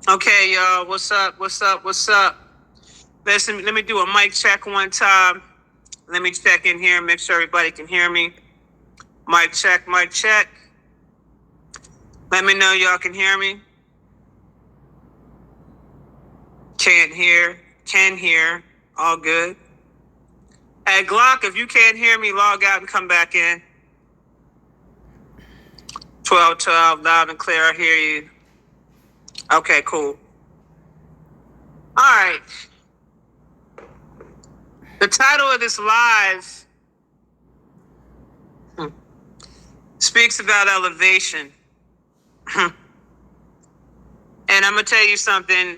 Okay, y'all. What's up? What's up? What's up? Listen, let me do a mic check one time. Let me check in here, make sure everybody can hear me. Mic check, mic check. Let me know y'all can hear me. Can't hear, can hear. All good. Hey, Glock, if you can't hear me, log out and come back in. 1212, loud and clear. I hear you. Okay, cool. All right. The title of this live speaks about elevation. And I'm gonna tell you something.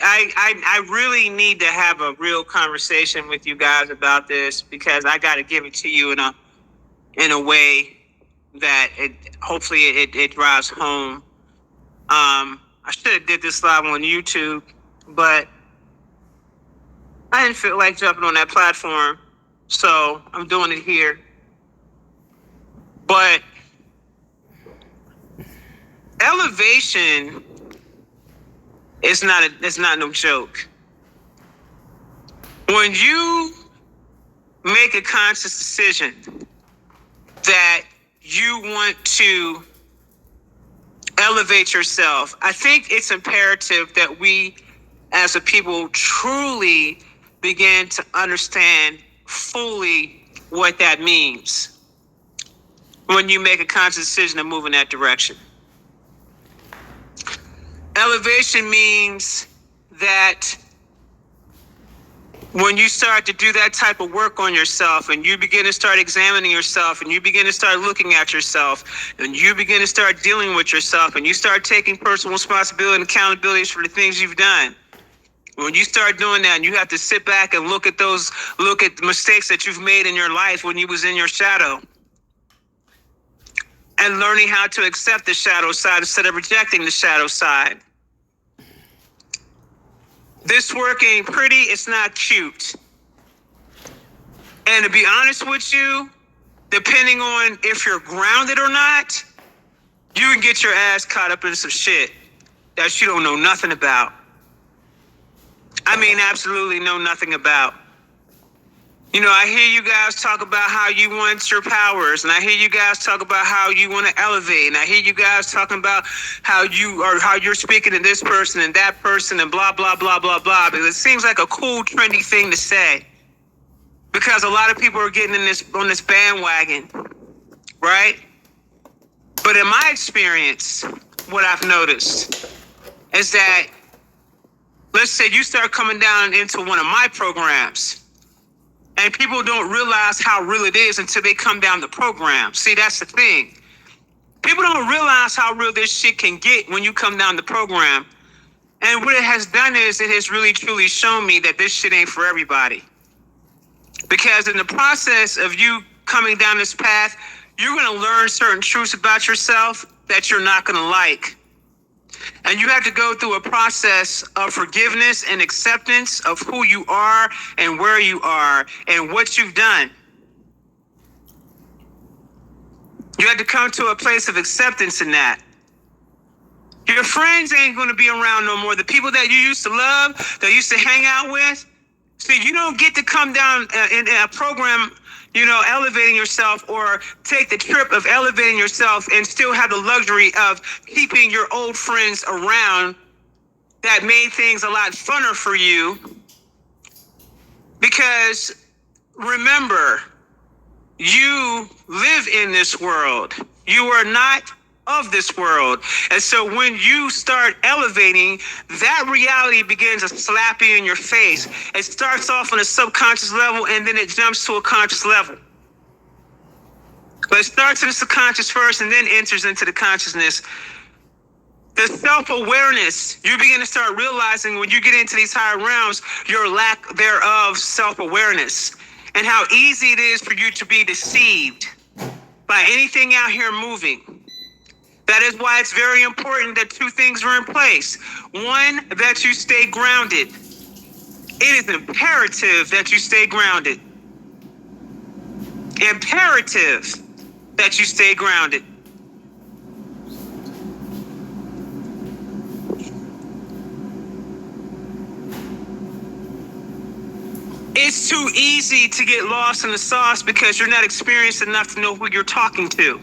I really need to have a real conversation with you guys about this because I got to give it to you in a way that it drives home. I should have did this live on YouTube, but I didn't feel like jumping on that platform, so I'm doing it here. But elevation is not no joke. When you make a conscious decision that you want to elevate yourself, I think it's imperative that we as a people truly begin to understand fully what that means when you make a conscious decision to move in that direction. Elevation means that when you start to do that type of work on yourself and you begin to start examining yourself and you begin to start looking at yourself and you begin to start dealing with yourself and you start taking personal responsibility and accountabilities for the things you've done. When you start doing that and you have to sit back and look at the mistakes that you've made in your life when you was in your shadow and learning how to accept the shadow side instead of rejecting the shadow side. This work ain't pretty, it's not cute. And to be honest with you, depending on if you're grounded or not, you can get your ass caught up in some shit that you don't know nothing about. I mean, absolutely know nothing about. You know, I hear you guys talk about how you want your powers, and I hear you guys talk about how you want to elevate, and I hear you guys talking about how you're speaking to this person and that person and blah, blah, blah, blah, blah, because it seems like a cool, trendy thing to say. Because a lot of people are getting on this bandwagon, right? But in my experience, what I've noticed is that, let's say you start coming down into one of my programs, and people don't realize how real it is until they come down the program. See, that's the thing. People don't realize how real this shit can get when you come down the program. And what it has done is it has really truly shown me that this shit ain't for everybody. Because in the process of you coming down this path, you're going to learn certain truths about yourself that you're not going to like. And you have to go through a process of forgiveness and acceptance of who you are and where you are and what you've done. You have to come to a place of acceptance in that. Your friends ain't going to be around no more. The people that you used to love, that you used to hang out with. See, you don't get to come down in a program, you know, elevating yourself or take the trip of elevating yourself and still have the luxury of keeping your old friends around that made things a lot funner for you. Because remember, you live in this world. You are not of this world. And so when you start elevating, that reality begins to slap you in your face. It starts off on a subconscious level and then it jumps to a conscious level. But it starts in the subconscious first and then enters into the consciousness. The self-awareness, you begin to start realizing when you get into these higher realms, your lack thereof self-awareness and how easy it is for you to be deceived by anything out here moving. That is why it's very important that two things are in place. One, that you stay grounded. It is imperative that you stay grounded. Imperative that you stay grounded. It's too easy to get lost in the sauce because you're not experienced enough to know who you're talking to.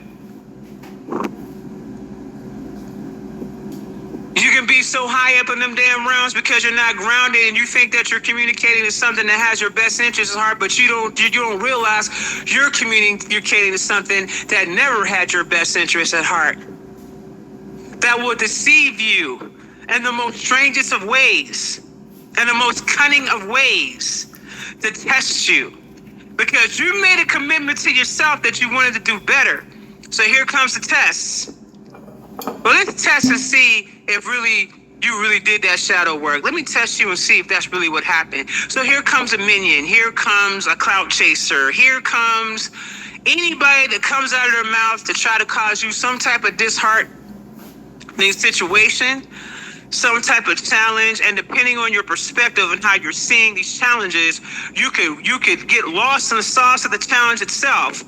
You can be so high up in them damn realms because you're not grounded and you think that you're communicating to something that has your best interest at heart, but you don't realize you're communicating to something that never had your best interest at heart. That will deceive you in the most strangest of ways, in the most cunning of ways, to test you. Because you made a commitment to yourself that you wanted to do better. So here comes the test. Well, let's test and see if you really did that shadow work. Let me test you and see if that's really what happened. So here comes a minion. Here comes a clout chaser. Here comes anybody that comes out of their mouth to try to cause you some type of disheartening situation, some type of challenge. And depending on your perspective and how you're seeing these challenges, you could get lost in the sauce of the challenge itself.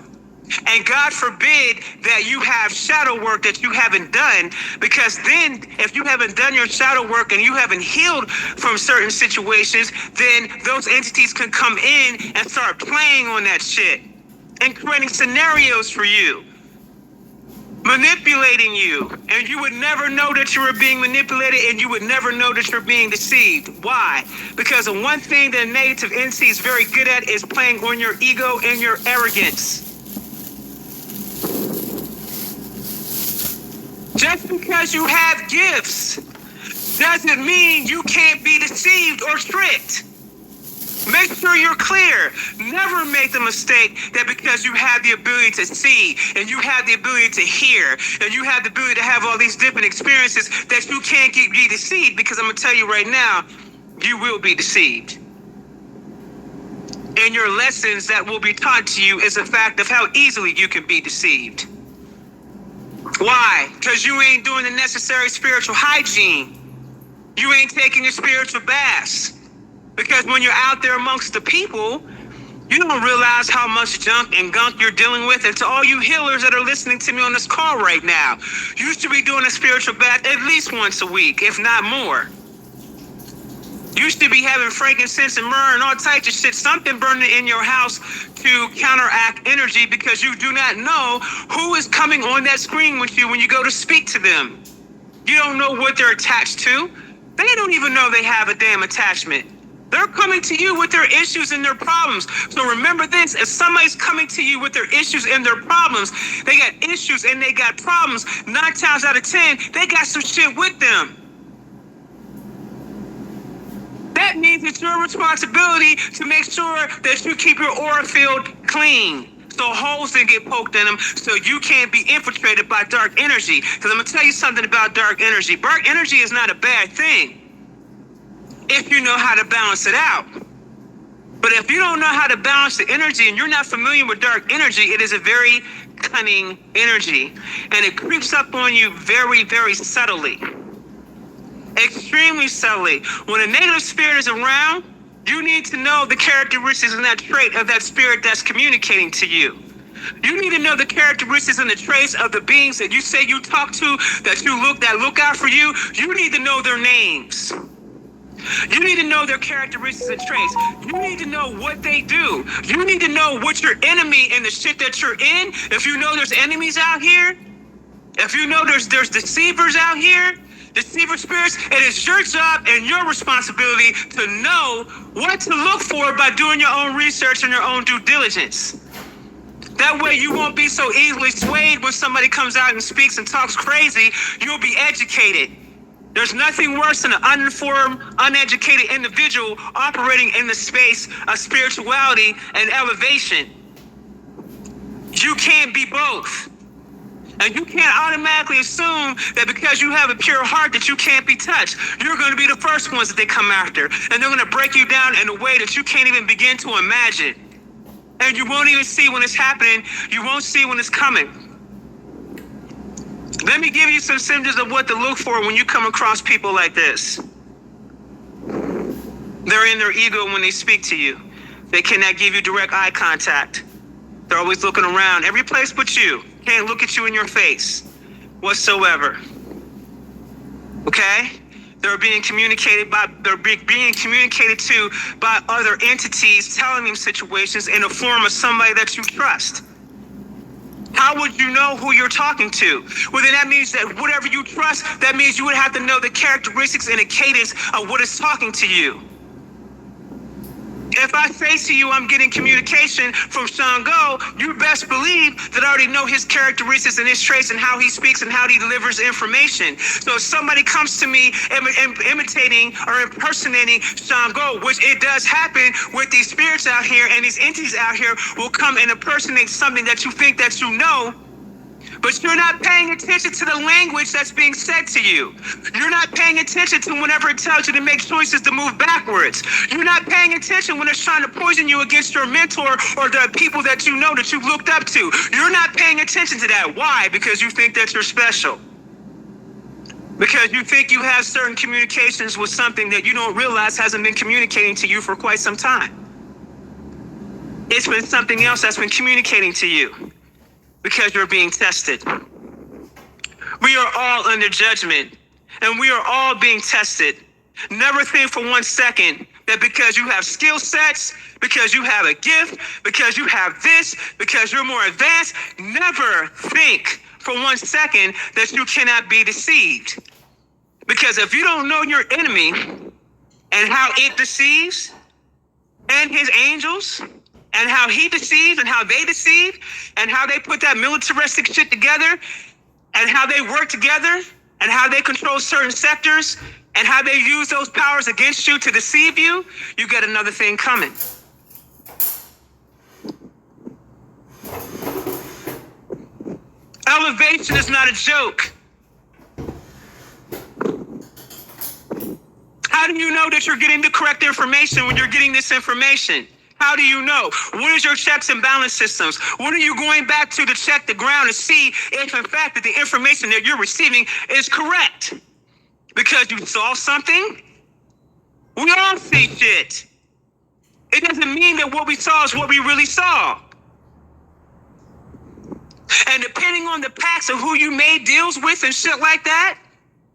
And God forbid that you have shadow work that you haven't done, because then if you haven't done your shadow work and you haven't healed from certain situations, then those entities can come in and start playing on that shit and creating scenarios for you, manipulating you, and you would never know that you were being manipulated, and you would never know that you're being deceived. Why? Because the one thing that native entity is very good at is playing on your ego and your arrogance. Just because you have gifts doesn't mean you can't be deceived or tricked. Make sure you're clear. Never make the mistake that because you have the ability to see and you have the ability to hear and you have the ability to have all these different experiences that you can't be deceived, because I'm going to tell you right now, you will be deceived. And your lessons that will be taught to you is a fact of how easily you can be deceived. Why? Because you ain't doing the necessary spiritual hygiene. You ain't taking your spiritual baths. Because when you're out there amongst the people, you don't realize how much junk and gunk you're dealing with. And to all you healers that are listening to me on this call right now, you should be doing a spiritual bath at least once a week, if not more. You should be having frankincense and myrrh and all types of shit, something burning in your house to counteract energy, because you do not know who is coming on that screen with you when you go to speak to them. You don't know what they're attached to. They don't even know they have a damn attachment. They're coming to you with their issues and their problems. So remember this, if somebody's coming to you with their issues and their problems, they got issues and they got problems, 9 times out of 10, they got some shit with them. That means it's your responsibility to make sure that you keep your aura field clean, so holes didn't get poked in them, so you can't be infiltrated by dark energy. Because I'm going to tell you something about dark energy. Dark energy is not a bad thing if you know how to balance it out. But if you don't know how to balance the energy and you're not familiar with dark energy, it is a very cunning energy. And it creeps up on you very, very subtly. Extremely subtly. When a negative spirit is around, you need to know the characteristics and that trait of that spirit that's communicating to you. You need to know the characteristics and the traits of the beings that you say you talk to, that look out for you. You need to know their names. You need to know their characteristics and traits. You need to know what they do. You need to know what your enemy and the shit that you're in. If you know there's enemies out here, if you know there's deceivers out here, deceiver spirits, it is your job and your responsibility to know what to look for by doing your own research and your own due diligence. That way you won't be so easily swayed when somebody comes out and speaks and talks crazy. You'll be educated. There's nothing worse than an uninformed, uneducated individual operating in the space of spirituality and elevation. You can't be both. And you can't automatically assume that because you have a pure heart that you can't be touched. You're going to be the first ones that they come after. And they're going to break you down in a way that you can't even begin to imagine. And you won't even see when it's happening. You won't see when it's coming. Let me give you some symptoms of what to look for when you come across people like this. They're in their ego when they speak to you. They cannot give you direct eye contact. They're always looking around. Every place but you. Can't look at you in your face whatsoever. Okay? They're being communicated to by other entities telling them situations in the form of somebody that you trust. How would you know who you're talking to? Well, then that means that whatever you trust, that means you would have to know the characteristics and the cadence of what is talking to you. If I say to you, I'm getting communication from Shango, you best believe that I already know his characteristics and his traits and how he speaks and how he delivers information. So if somebody comes to me imitating or impersonating Shango, which it does happen with these spirits out here and these entities out here will come and impersonate something that you think that you know, but you're not paying attention to the language that's being said to you. You're not paying attention to whenever it tells you to make choices to move backwards. You're not paying attention when it's trying to poison you against your mentor or the people that you know that you looked up to. You're not paying attention to that. Why? Because you think that you're special. Because you think you have certain communications with something that you don't realize hasn't been communicating to you for quite some time. It's been something else that's been communicating to you. Because you're being tested. We are all under judgment, and we are all being tested. Never think for 1 second that because you have skill sets, because you have a gift, because you have this, because you're more advanced, never think for 1 second that you cannot be deceived. Because if you don't know your enemy and how it deceives, and his angels, and how he deceives and how they deceive and how they put that militaristic shit together and how they work together and how they control certain sectors and how they use those powers against you to deceive you, you get another thing coming. Elevation is not a joke. How do you know that you're getting the correct information when you're getting this information? How do you know? What is your checks and balance systems? What are you going back to check the ground to see if, in fact, that the information that you're receiving is correct? Because you saw something? We all see shit. It doesn't mean that what we saw is what we really saw. And depending on the packs of who you made deals with and shit like that,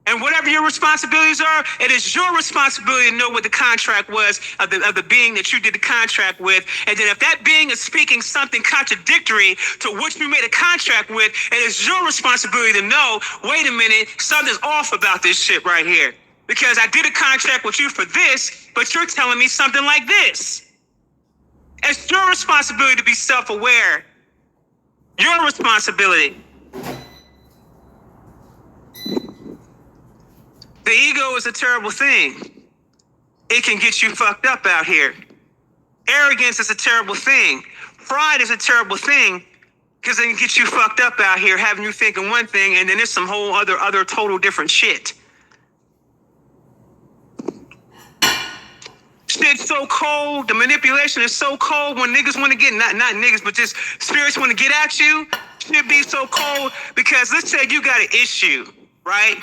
and whatever your responsibilities are, it is your responsibility to know what the contract was of the being that you did the contract with. And then if that being is speaking something contradictory to what you made a contract with, it is your responsibility to know, wait a minute, something's off about this shit right here. Because I did a contract with you for this, but you're telling me something like this. It's your responsibility to be self-aware. Your responsibility. The ego is a terrible thing. It can get you fucked up out here. Arrogance is a terrible thing. Pride is a terrible thing because it can get you fucked up out here, having you thinking one thing, and then there's some whole other total different shit. Shit's so cold. The manipulation is so cold when niggas want to get, not niggas, but just spirits want to get at you. Shit be so cold because let's say you got an issue, right?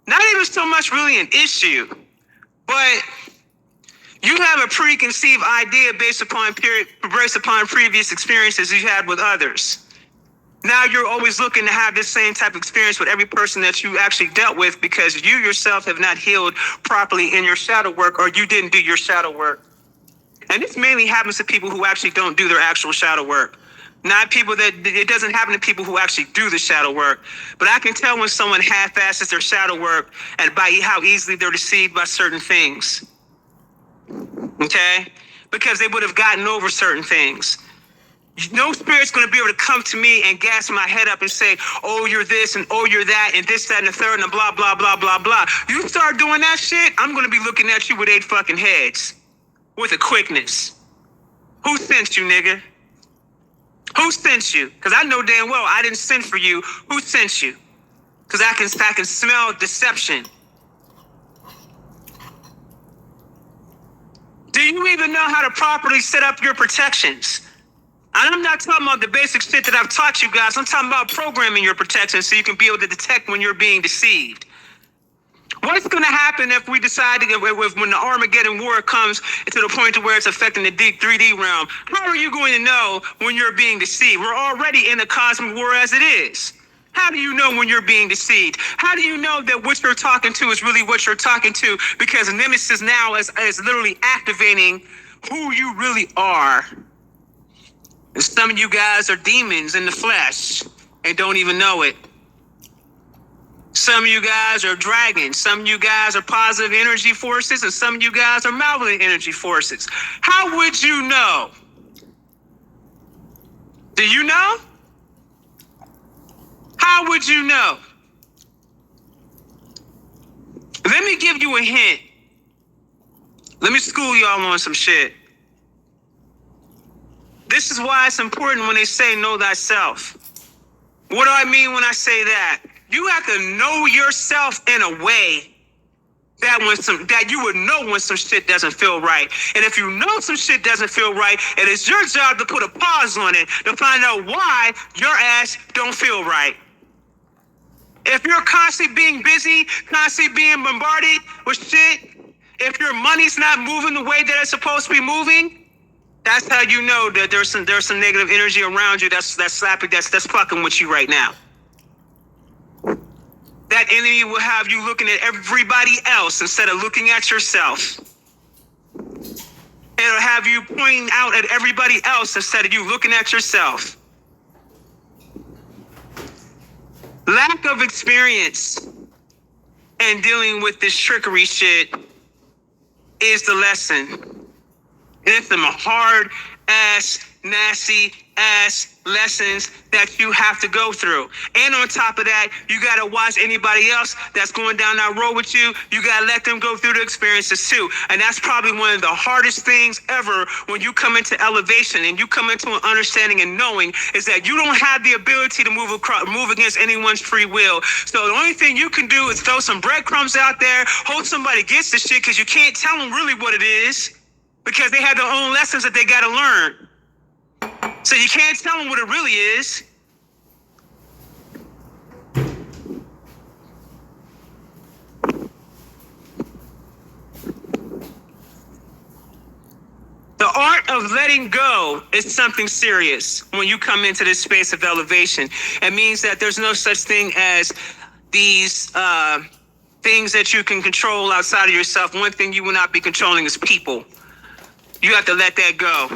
Not even so much really an issue, but you have a preconceived idea based upon previous experiences you had with others. Now you're always looking to have this same type of experience with every person that you actually dealt with because you yourself have not healed properly in your shadow work or you didn't do your shadow work. And this mainly happens to people who actually don't do their actual shadow work. Not people that, it doesn't happen to people who actually do the shadow work. But I can tell when someone half-asses their shadow work and by how easily they're deceived by certain things. Okay? Because they would have gotten over certain things. No spirit's going to be able to come to me and gas my head up and say, oh, you're this and oh, you're that and this, that, and the third and blah, blah, blah, blah, blah. You start doing that shit, I'm going to be looking at you with 8 fucking heads. With a quickness. Who sent you, nigga? Who sent you? Because I know damn well I didn't send for you. Who sent you? Because I can smell deception. Do you even know how to properly set up your protections? And I'm not talking about the basic shit that I've taught you guys. I'm talking about programming your protections so you can be able to detect when you're being deceived. What's going to happen if we decide to when the Armageddon war comes to the point to where it's affecting the 3D realm? How are you going to know when you're being deceived? We're already in the cosmic war as it is. How do you know when you're being deceived? How do you know that what you're talking to is really what you're talking to? Because Nemesis now is literally activating who you really are. And some of you guys are demons in the flesh and don't even know it. Some of you guys are dragons. Some of you guys are positive energy forces, and some of you guys are malevolent energy forces. How would you know? Do you know? How would you know? Let me give you a hint. Let me school y'all on some shit. This is why it's important when they say know thyself. What do I mean when I say that? You have to know yourself in a way that you would know when some shit doesn't feel right. And if you know some shit doesn't feel right, it is your job to put a pause on it to find out why your ass don't feel right. If you're constantly being busy, constantly being bombarded with shit, if your money's not moving the way that it's supposed to be moving, that's how you know that there's some negative energy around you that's slapping, that's fucking with you right now. That enemy will have you looking at everybody else instead of looking at yourself. It'll have you pointing out at everybody else instead of you looking at yourself. Lack of experience in dealing with this trickery shit is the lesson. And it's some hard ass, nasty ass lessons that you have to go through. And on top of that, you gotta watch anybody else that's going down that road with you. You gotta let them go through the experiences too. And that's probably one of the hardest things ever when you come into elevation and you come into an understanding and knowing is that you don't have the ability to move against anyone's free will. So the only thing you can do is throw some breadcrumbs out there, hold somebody against the shit, because you can't tell them really what it is, because they have their own lessons that they gotta learn. So you can't tell them what it really is. The art of letting go is something serious when you come into this space of elevation. It means that there's no such thing as these things that you can control outside of yourself. One thing you will not be controlling is people. You have to let that go.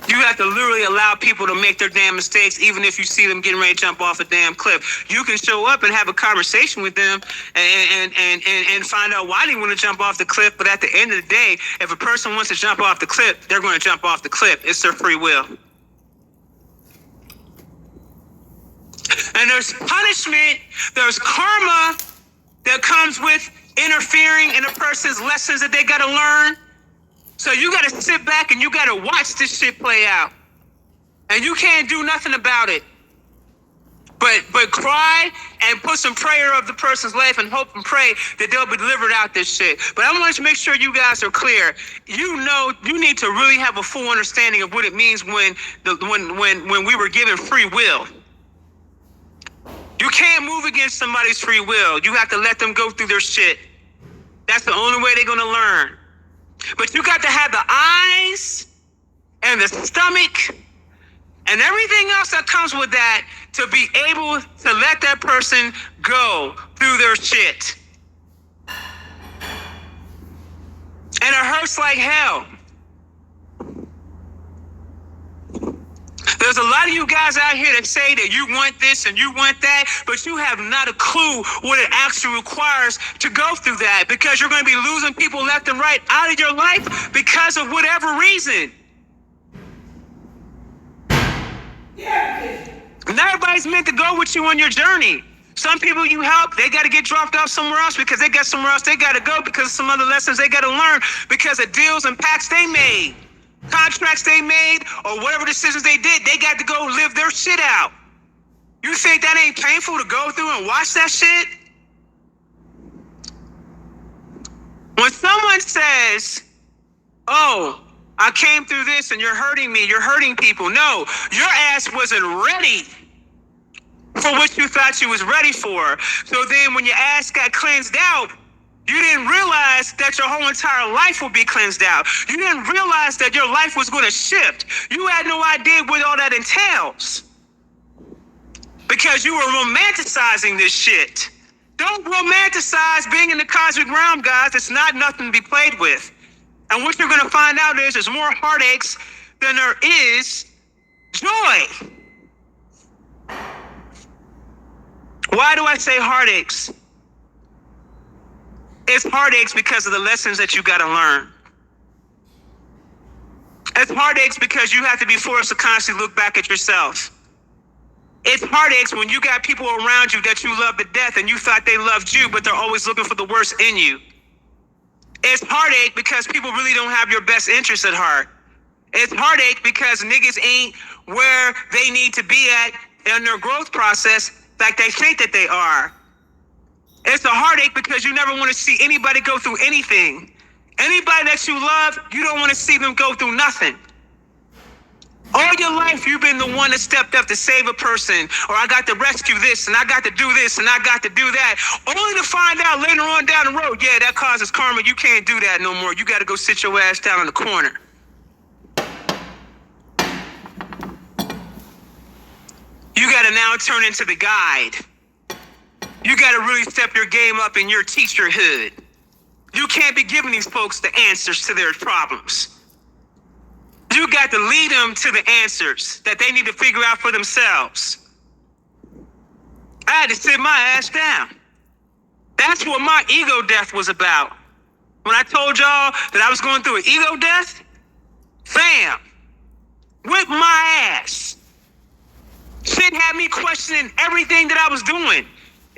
You have to literally allow people to make their damn mistakes, even if you see them getting ready to jump off a damn cliff. You can show up and have a conversation with them and find out why they want to jump off the cliff. But at the end of the day, if a person wants to jump off the cliff, they're going to jump off the cliff. It's their free will. And there's punishment, there's karma that comes with interfering in a person's lessons that they got to learn. So you got to sit back and you got to watch this shit play out. And you can't do nothing about it. But cry and put some prayer of the person's life and hope and pray that they'll be delivered out this shit. But I want to make sure you guys are clear. You know, you need to really have a full understanding of what it means when we were given free will. You can't move against somebody's free will. You have to let them go through their shit. That's the only way they're going to learn. But you got to have the eyes and the stomach and everything else that comes with that to be able to let that person go through their shit. And it hurts like hell. There's a lot of you guys out here that say that you want this and you want that, but you have not a clue what it actually requires to go through that, because you're going to be losing people left and right out of your life because of whatever reason. And everybody's meant to go with you on your journey. Some people you help, they got to get dropped off somewhere else because they got somewhere else they got to go because of some other lessons they got to learn because of deals and pacts they made. Contracts they made or whatever decisions they did, they got to go live their shit out. You think that ain't painful to go through and watch that shit? When someone says, oh, I came through this and you're hurting me, you're hurting people. No, your ass wasn't ready for what you thought you was ready for. So then when your ass got cleansed out, you didn't realize that your whole entire life would be cleansed out. You didn't realize that your life was going to shift. You had no idea what all that entails. because you are romanticizing this shit. Don't romanticize being in the cosmic realm, guys. It's not nothing to be played with. And what you're going to find out is there's more heartaches than there is joy. Why do I say heartaches? It's heartaches because of the lessons that you got to learn. It's heartaches because you have to be forced to constantly look back at yourself. It's heartaches when you got people around you that you love to death and you thought they loved you, but they're always looking for the worst in you. It's heartache because people really don't have your best interest at heart. It's heartache because niggas ain't where they need to be at in their growth process like they think that they are. It's a heartache because you never want to see anybody go through anything. Anybody that you love, you don't want to see them go through nothing. All your life, you've been the one that stepped up to save a person, or I got to rescue this, and I got to do this, and I got to do that, only to find out later on down the road, yeah, that causes karma. You can't do that no more. You got to go sit your ass down in the corner. You got to now turn into the guide. You got to really step your game up in your teacherhood. You can't be giving these folks the answers to their problems. You got to lead them to the answers that they need to figure out for themselves. I had to sit my ass down. That's what my ego death was about. When I told y'all that I was going through an ego death, bam, whip my ass. Shit had me questioning everything that I was doing.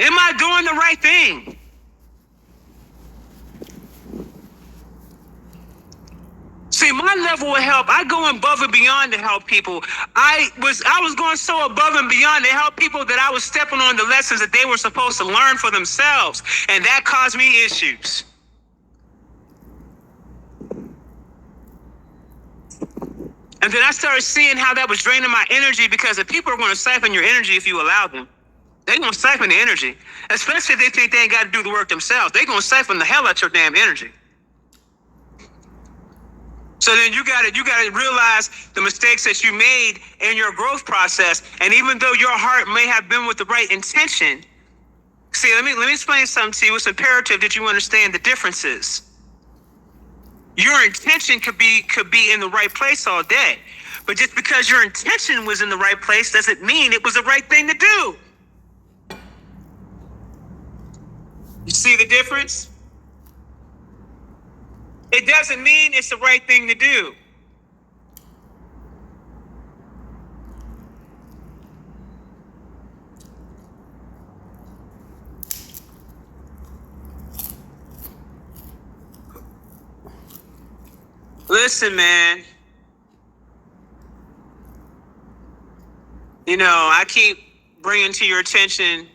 Am I doing the right thing? See, my level of help, I go above and beyond to help people. I was going so above and beyond to help people that I was stepping on the lessons that they were supposed to learn for themselves. And that caused me issues. And then I started seeing how that was draining my energy, because if people are going to siphon your energy if you allow them, they're going to siphon the energy. Especially if they think they ain't got to do the work themselves. They're going to siphon the hell out your damn energy. So then you gotta realize the mistakes that you made in your growth process. And even though your heart may have been with the right intention, see, let me explain something to you. It's imperative that you understand the differences. Your intention could be in the right place all day. But just because your intention was in the right place doesn't mean it was the right thing to do. You see the difference? It doesn't mean it's the right thing to do. Listen, man. You know, I keep bringing to your attention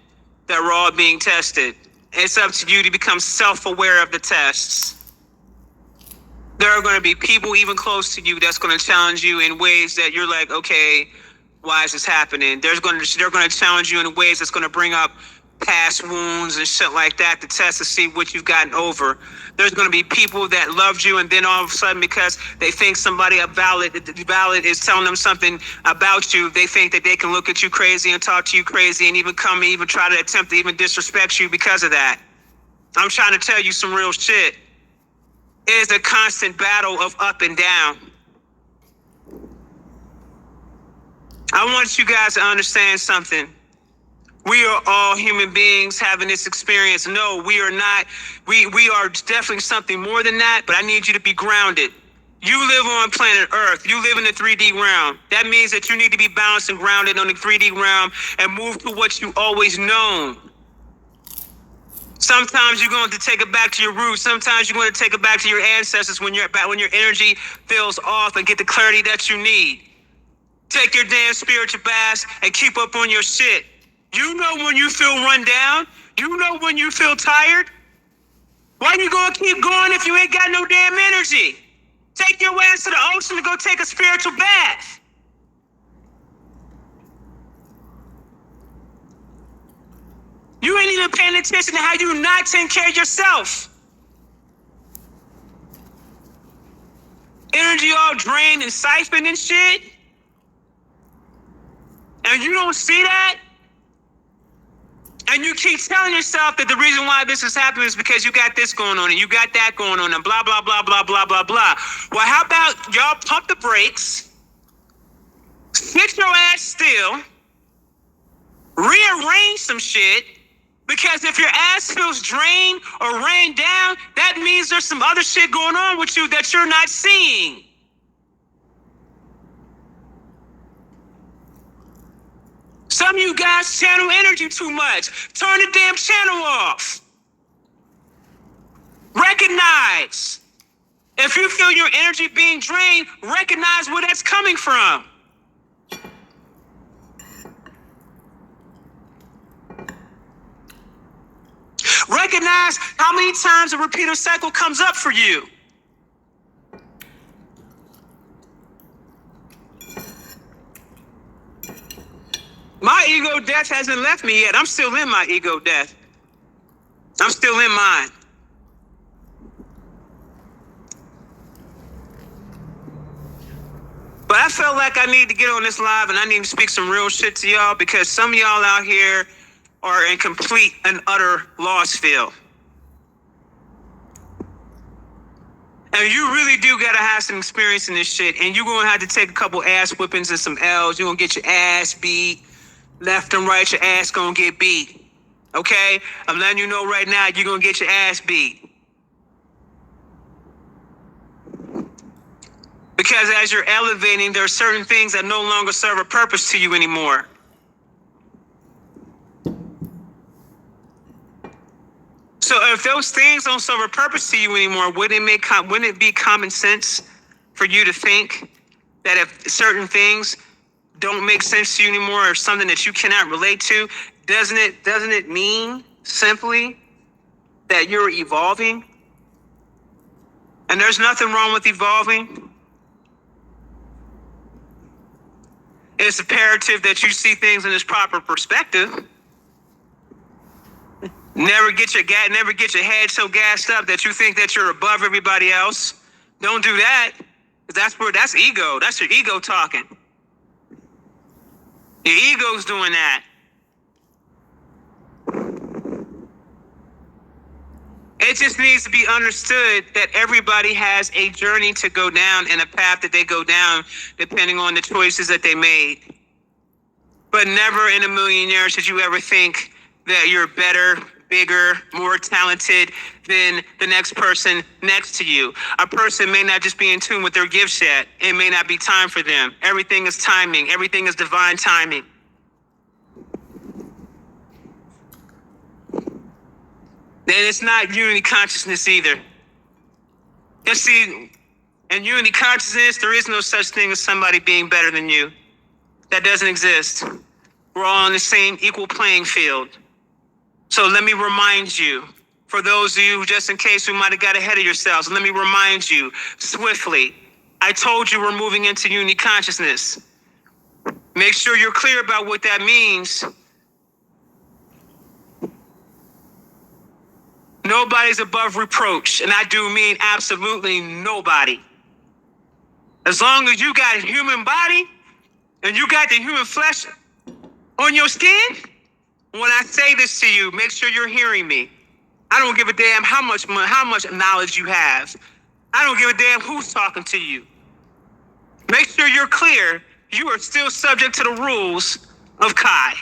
that we're all being tested. It's up to you to become self-aware of the tests. There are going to be people even close to you that's going to challenge you in ways that you're like, okay, why is this happening? They're going to challenge you in ways that's going to bring up past wounds and shit like that to test to see what you've gotten over. There's going to be people that loved you, and then all of a sudden, because they think somebody valid is telling them something about you, they think that they can look at you crazy and talk to you crazy and even try to attempt to even disrespect you because of that. I'm trying to tell you some real shit. It is a constant battle of up and down. I want you guys to understand something. We are all human beings having this experience. No, we are not. We are definitely something more than that, but I need you to be grounded. You live on planet Earth. You live in the 3D realm. That means that you need to be balanced and grounded on the 3D realm and move to what you always known. Sometimes you're going to take it back to your roots. Sometimes you're going to take it back to your ancestors when your energy feels off, and get the clarity that you need. Take your damn spiritual baths and keep up on your shit. You know when you feel run down. You know when you feel tired. Why you gonna keep going if you ain't got no damn energy? Take your ass to the ocean to go take a spiritual bath. You ain't even paying attention to how you not taking care of yourself. Energy all drained and siphoned and shit. And you don't see that? And you keep telling yourself that the reason why this is happening is because you got this going on and you got that going on and blah, blah, blah, blah, blah, blah, blah. Well, how about y'all pump the brakes, sit your ass still, rearrange some shit, because if your ass feels drained or rained down, that means there's some other shit going on with you that you're not seeing. Some of you guys channel energy too much. Turn the damn channel off. Recognize. If you feel your energy being drained, recognize where that's coming from. Recognize how many times a repeated cycle comes up for you. My ego death hasn't left me yet. I'm still in my ego death. I'm still in mine. But I felt like I need to get on this live and I need to speak some real shit to y'all, because some of y'all out here are in complete and utter loss field. And you really do gotta have some experience in this shit, and you're gonna have to take a couple ass whippings and some L's. You're gonna get your ass beat left and right. Your ass gonna get beat. Okay? I'm letting you know right now, you're gonna get your ass beat. Because as you're elevating, there are certain things that no longer serve a purpose to you anymore. So if those things don't serve a purpose to you anymore, wouldn't it be common sense for you to think that if certain things don't make sense to you anymore, or something that you cannot relate to, doesn't it mean simply that you're evolving? And there's nothing wrong with evolving. It's imperative that you see things in its proper perspective. Never get your head so gassed up that you think that you're above everybody else. Don't do that. That's ego. That's your ego talking. Your ego's doing that. It just needs to be understood that everybody has a journey to go down and a path that they go down depending on the choices that they made. But never in a million years should you ever think that you're better, bigger, more talented than the next person next to you. A person may not just be in tune with their gifts yet. It may not be time for them. Everything is timing. Everything is divine timing. And it's not unity consciousness either. You see, in unity consciousness, there is no such thing as somebody being better than you. That doesn't exist. We're all on the same equal playing field. So let me remind you, for those of you, just in case who might have got ahead of yourselves, let me remind you swiftly. I told you we're moving into unity consciousness. Make sure you're clear about what that means. Nobody's above reproach, and I do mean absolutely nobody. As long as you got a human body and you got the human flesh on your skin, when I say this to you, make sure you're hearing me. I don't give a damn how much knowledge you have. I don't give a damn who's talking to you. Make sure you're clear. You are still subject to the rules of Kai,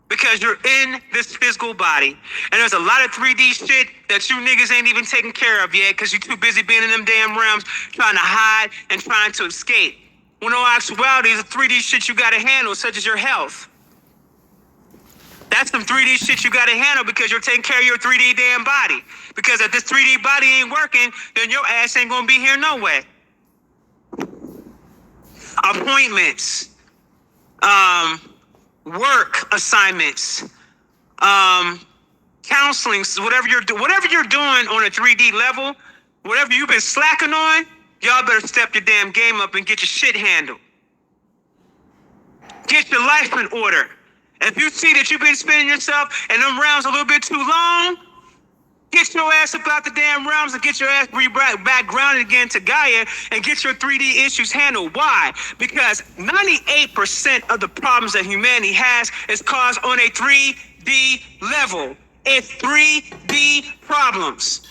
because you're in this physical body. And there's a lot of 3D shit that you niggas ain't even taking care of yet, because you're too busy being in them damn realms trying to hide and trying to escape. When in actuality, there's a 3D shit you gotta handle, such as your health. That's some 3D shit you gotta handle, because you're taking care of your 3D damn body. Because if this 3D body ain't working, then your ass ain't gonna be here no way. Appointments, work assignments, counseling, whatever you're doing on a 3D level, whatever you've been slacking on, y'all better step your damn game up and get your shit handled. Get your life in order. If you see that you've been spending yourself in them rounds a little bit too long, Get your ass up out the damn realms and get your ass back grounded again to Gaia and get your 3D issues handled. Why? Because 98% of the problems that humanity has is caused on a 3D level. It's 3D problems.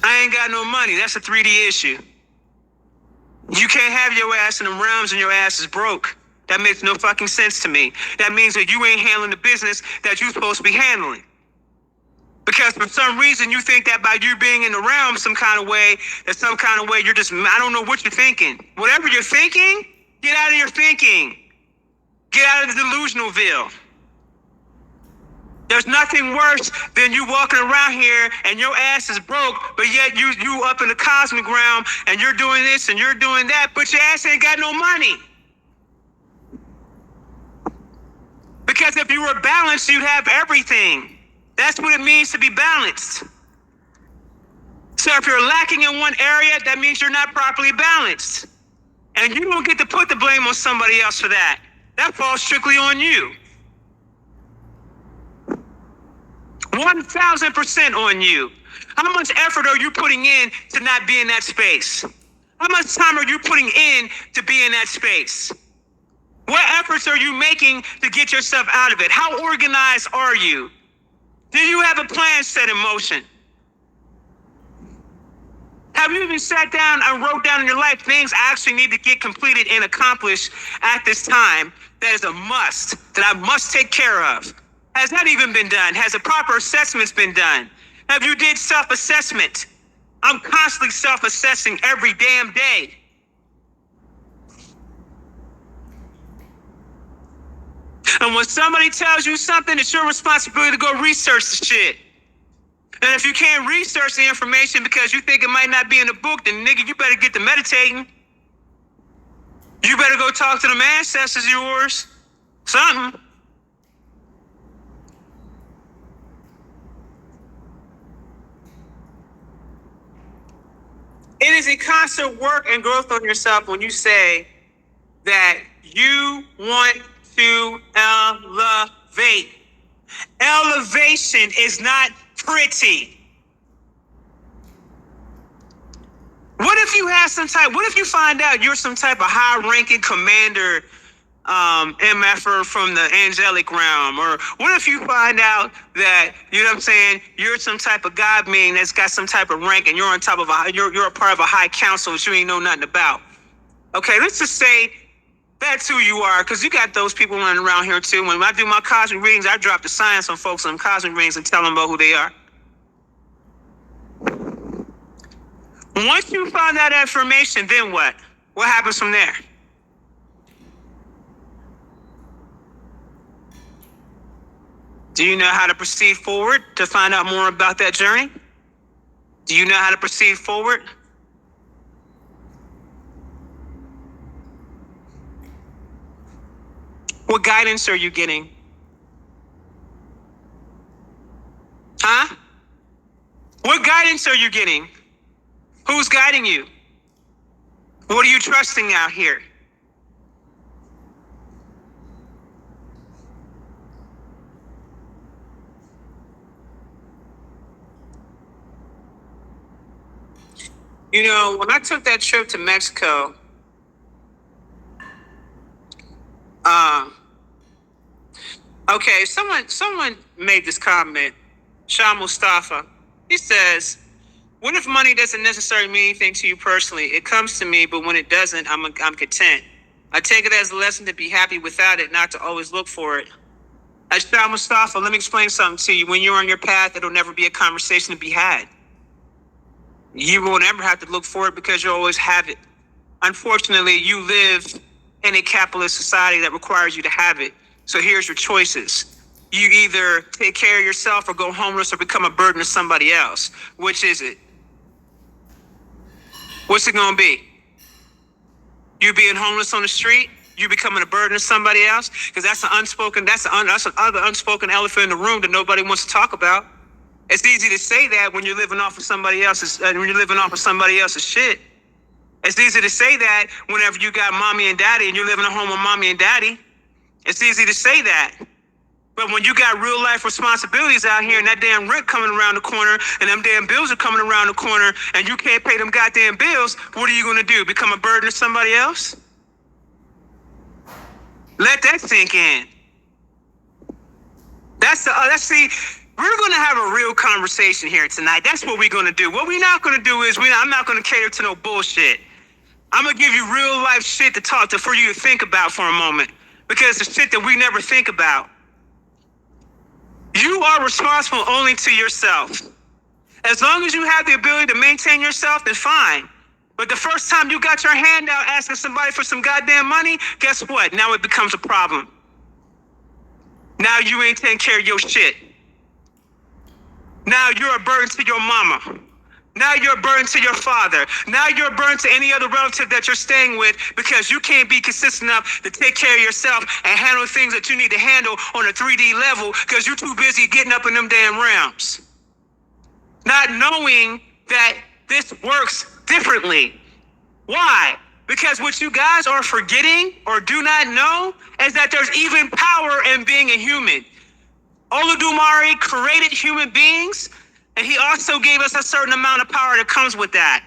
I ain't got no money. That's a 3D issue. You can't have your ass in the realms and your ass is broke. That makes no fucking sense to me. That means that you ain't handling the business that you're supposed to be handling. Because for some reason you think that by you being in the realm some kind of way, you're just, I don't know what you're thinking. Whatever you're thinking, get out of your thinking. Get out of the delusionalville. There's nothing worse than you walking around here and your ass is broke, but yet you up in the cosmic realm and you're doing this and you're doing that, but your ass ain't got no money. Because if you were balanced, you'd have everything. That's what it means to be balanced. So if you're lacking in one area, that means you're not properly balanced. And you don't get to put the blame on somebody else for that. That falls strictly on you. 1,000% on you. How much effort are you putting in to not be in that space? How much time are you putting in to be in that space? What efforts are you making to get yourself out of it? How organized are you? Do you have a plan set in motion? Have you even sat down and wrote down in your life things I actually need to get completed and accomplished at this time that is a must, that I must take care of? Has that even been done? Has the proper assessments been done? Have you did self-assessment? I'm constantly self-assessing every damn day. And when somebody tells you something, it's your responsibility to go research the shit. And if you can't research the information because you think it might not be in the book, then nigga, you better get to meditating. You better go talk to them ancestors of yours. Something. It is a constant work and growth on yourself when you say that you want to elevate. Elevation is not pretty. What if you find out you're some type of high-ranking commander, MFer from the angelic realm? Or what if you find out that, you know what I'm saying, you're some type of god being that's got some type of rank and you're on top of you're a part of a high council that you ain't know nothing about? Okay, let's just say that's who you are, because you got those people running around here too. When I do my cosmic readings, I drop the science on folks on cosmic readings and tell them about who they are. Once you find that information, then what? What happens from there? Do you know how to proceed forward to find out more about that journey? Do you know how to proceed forward? What guidance are you getting? Huh? What guidance are you getting? Who's guiding you? What are you trusting out here? You know, when I took that trip to Mexico, okay, someone made this comment, Shah Mustafa. He says, what if money doesn't necessarily mean anything to you personally? It comes to me, but when it doesn't, I'm content. I take it as a lesson to be happy without it, not to always look for it. Shah Mustafa, let me explain something to you. When you're on your path, it'll never be a conversation to be had. You won't ever have to look for it because you'll always have it. Unfortunately, you live in a capitalist society that requires you to have it. So here's your choices. You either take care of yourself or go homeless or become a burden to somebody else. Which is it? What's it gonna be? You being homeless on the street? You becoming a burden to somebody else? Because that's another unspoken elephant in the room that nobody wants to talk about. It's easy to say that when you're living off of somebody else's shit. It's easy to say that whenever you got mommy and daddy and you're living at home with mommy and daddy. It's easy to say that. But when you got real life responsibilities out here and that damn rent coming around the corner and them damn bills are coming around the corner and you can't pay them goddamn bills, what are you going to do? Become a burden to somebody else? Let that sink in. See, we're going to have a real conversation here tonight. That's what we're going to do. What we're not going to do is I'm not going to cater to no bullshit. I'm going to give you real life shit to talk to for you to think about for a moment. Because it's shit that we never think about. You are responsible only to yourself. As long as you have the ability to maintain yourself, then fine. But the first time you got your hand out asking somebody for some goddamn money, guess what? Now it becomes a problem. Now you ain't taking care of your shit. Now you're a burden to your mama. Now you're a burden to your father. Now you're a burden to any other relative that you're staying with because you can't be consistent enough to take care of yourself and handle things that you need to handle on a 3D level because you're too busy getting up in them damn realms. Not knowing that this works differently. Why? Because what you guys are forgetting or do not know is that there's even power in being a human. Olodumare created human beings, and he also gave us a certain amount of power that comes with that.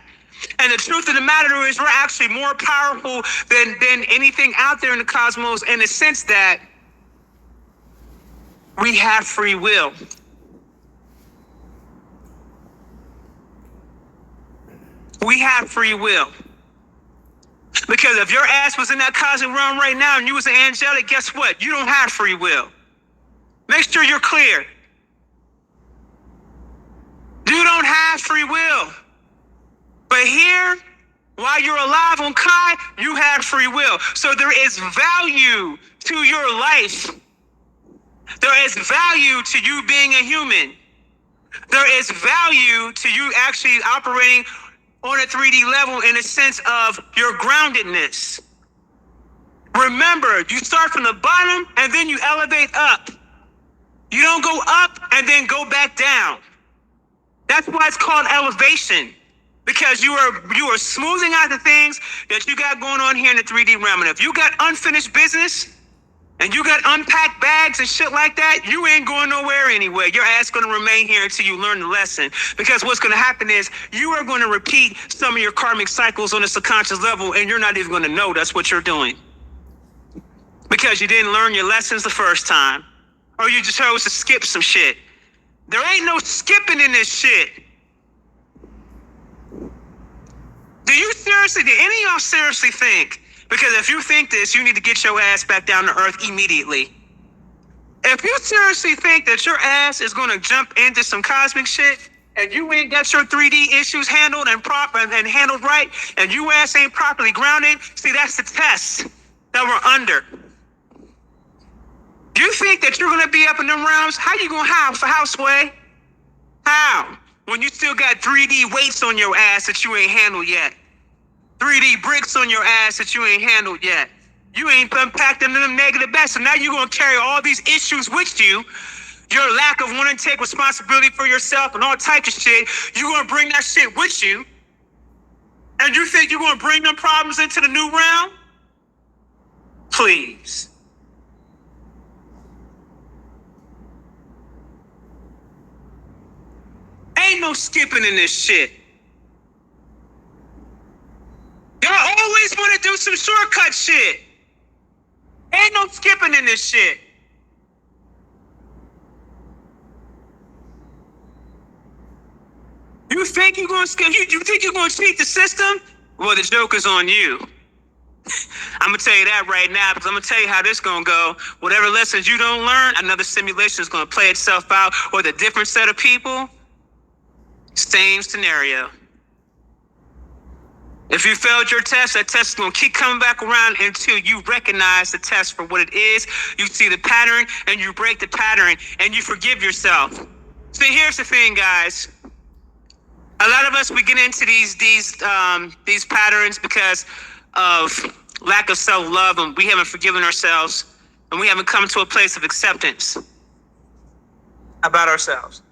And the truth of the matter is we're actually more powerful than anything out there in the cosmos in the sense that we have free will. We have free will. Because if your ass was in that cosmic realm right now and you was an angelic, guess what? You don't have free will. Make sure you're clear. You don't have free will. But here, while you're alive on Kai, you have free will. So there is value to your life. There is value to you being a human. There is value to you actually operating on a 3D level in a sense of your groundedness. Remember, you start from the bottom and then you elevate up. You don't go up and then go back down. That's why it's called elevation, because you are smoothing out the things that you got going on here in the 3D realm. And if you got unfinished business and you got unpacked bags and shit like that, you ain't going nowhere anyway. Your ass going to remain here until you learn the lesson. Because what's going to happen is you are going to repeat some of your karmic cycles on a subconscious level, and you're not even going to know that's what you're doing. Because you didn't learn your lessons the first time, or you just chose to skip some shit. There ain't no skipping in this shit. Do any of y'all seriously think? Because if you think this, you need to get your ass back down to earth immediately. If you seriously think that your ass is going to jump into some cosmic shit and you ain't got your 3D issues handled and proper and handled right, and you ass ain't properly grounded, see, that's the test that we're under. You think that you're going to be up in them realms? How you going to houseway? How? When you still got 3D weights on your ass that you ain't handled yet. 3D bricks on your ass that you ain't handled yet. You ain't unpacked them negative bets. So now you're going to carry all these issues with you. Your lack of wanting to take responsibility for yourself and all types of shit. You're going to bring that shit with you. And you think you're going to bring them problems into the new realm? Please. Ain't no skipping in this shit. Y'all always want to do some shortcut shit. Ain't no skipping in this shit. You think you're going to skip? You think you're going to cheat the system? Well, the joke is on you. I'm going to tell you that right now, because I'm going to tell you how this going to go. Whatever lessons you don't learn, another simulation is going to play itself out with a different set of people. Same scenario. If you failed your test, that test is going to keep coming back around until you recognize the test for what it is. You see the pattern and you break the pattern and you forgive yourself. See, here's the thing, guys. A lot of us, we get into these patterns because of lack of self-love, and we haven't forgiven ourselves, and we haven't come to a place of acceptance about ourselves.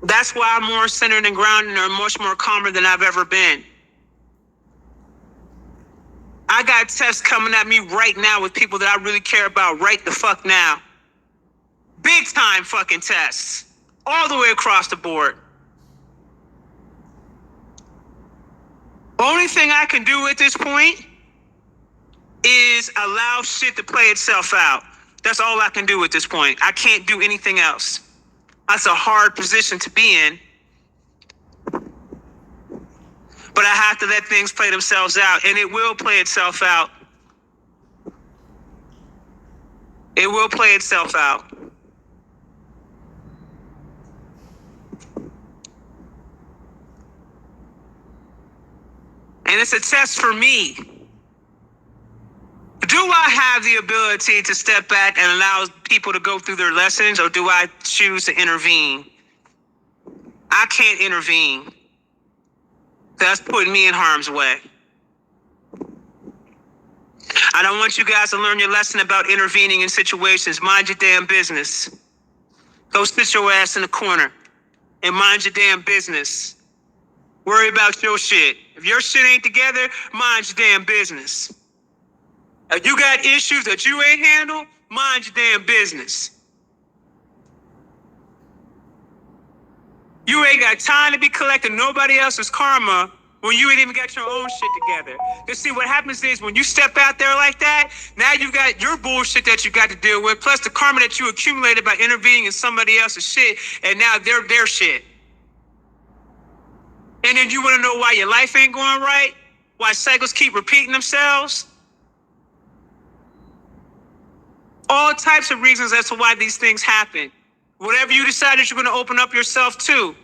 That's why I'm more centered and grounded and much more calmer than I've ever been. I got tests coming at me right now with people that I really care about right the fuck now. Big time fucking tests. All the way across the board. Only thing I can do at this point is allow shit to play itself out. That's all I can do at this point. I can't do anything else. That's a hard position to be in. But I have to let things play themselves out, and it will play itself out. It will play itself out. And it's a test for me. Do I have the ability to step back and allow people to go through their lessons, or do I choose to intervene? I can't intervene. That's putting me in harm's way. I don't want you guys to learn your lesson about intervening in situations. Mind your damn business. Go sit your ass in the corner and mind your damn business. Worry about your shit. If your shit ain't together, mind your damn business. If you got issues that you ain't handle, mind your damn business. You ain't got time to be collecting nobody else's karma when you ain't even got your own shit together. Because see, what happens is when you step out there like that, now you got your bullshit that you got to deal with, plus the karma that you accumulated by intervening in somebody else's shit, and now they're their shit. And then you want to know why your life ain't going right? Why cycles keep repeating themselves? All types of reasons as to why these things happen. Whatever you decide that you're going to open up yourself to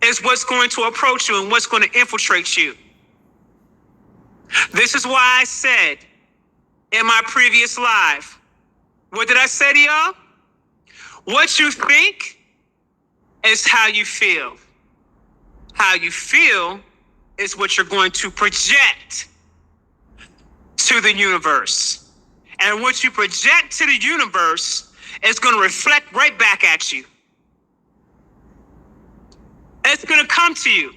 is what's going to approach you and what's going to infiltrate you. This is why I said in my previous live, what did I say to y'all? What you think is how you feel. How you feel is what you're going to project to the universe. And what you project to the universe is going to reflect right back at you. It's going to come to you.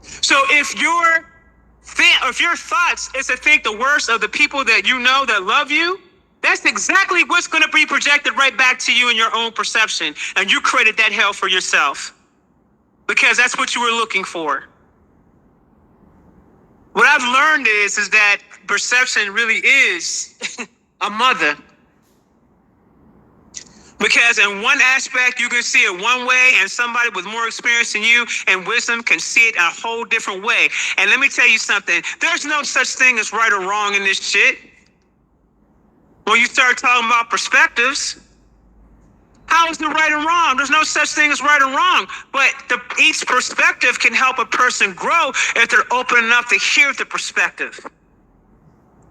So if your thoughts is to think the worst of the people that you know that love you, that's exactly what's going to be projected right back to you in your own perception. And you created that hell for yourself because that's what you were looking for. What I've learned is that perception really is a mother. Because in one aspect, you can see it one way, and somebody with more experience than you and wisdom can see it a whole different way. And let me tell you something. There's no such thing as right or wrong in this shit. When you start talking about perspectives, how is it right and wrong? There's no such thing as right and wrong. But each perspective can help a person grow if they're open enough to hear the perspective.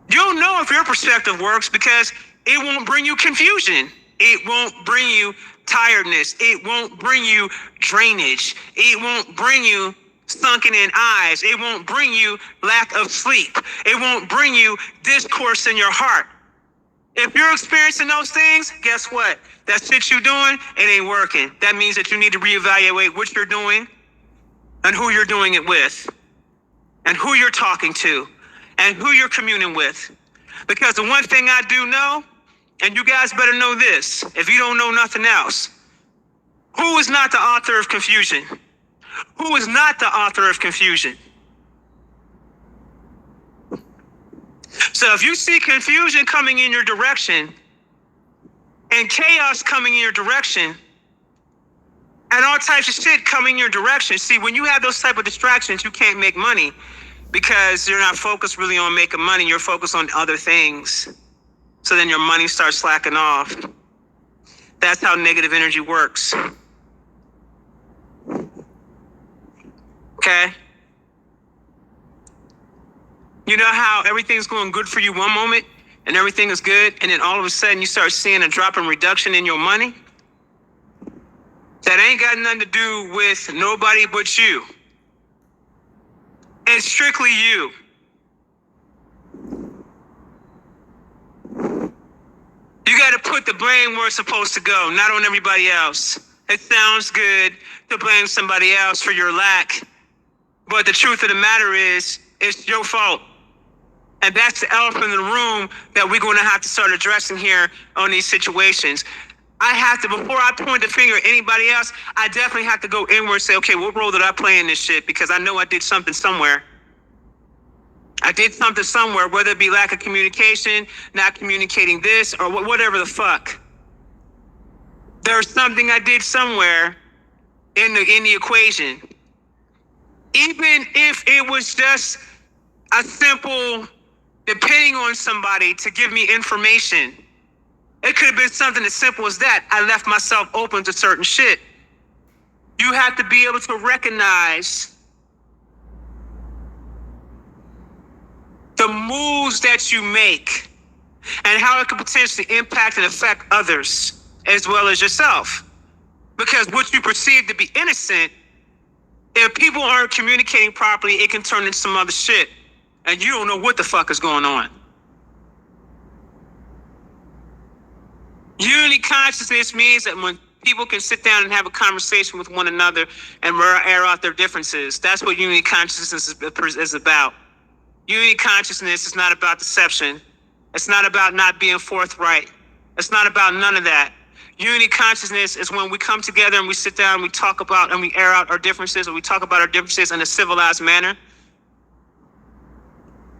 You'll know if your perspective works because it won't bring you confusion. It won't bring you tiredness. It won't bring you drainage. It won't bring you sunken in eyes. It won't bring you lack of sleep. It won't bring you discourse in your heart. If you're experiencing those things, guess what? That shit you're doing, it ain't working. That means that you need to reevaluate what you're doing and who you're doing it with and who you're talking to and who you're communing with. Because the one thing I do know, and you guys better know this, if you don't know nothing else, who is not the author of confusion? Who is not the author of confusion? So if you see confusion coming in your direction and chaos coming in your direction and all types of shit coming in your direction, see, when you have those type of distractions, you can't make money because you're not focused really on making money. You're focused on other things. So then your money starts slacking off. That's how negative energy works. Okay? You know how everything's going good for you one moment and everything is good, and then all of a sudden you start seeing a drop in reduction in your money? That ain't got nothing to do with nobody but you. It's strictly you. You got to put the blame where it's supposed to go, not on everybody else. It sounds good to blame somebody else for your lack, but the truth of the matter is, it's your fault. And that's the elephant in the room that we're going to have to start addressing here on these situations. I have to, before I point the finger at anybody else, I definitely have to go inward and say, okay, what role did I play in this shit? Because I know I did something somewhere. I did something somewhere, whether it be lack of communication, not communicating this, or whatever the fuck. There's something I did somewhere in the equation. Even if it was just a simple depending on somebody to give me information. It could have been something as simple as that. I left myself open to certain shit. You have to be able to recognize the moves that you make and how it could potentially impact and affect others as well as yourself. Because what you perceive to be innocent, if people aren't communicating properly, it can turn into some other shit. And you don't know what the fuck is going on. Unity consciousness means that when people can sit down and have a conversation with one another and air out their differences, that's what unity consciousness is about. Unity consciousness is not about deception. It's not about not being forthright. It's not about none of that. Unity consciousness is when we come together and we sit down and we talk about and we air out our differences, or we talk about our differences in a civilized manner.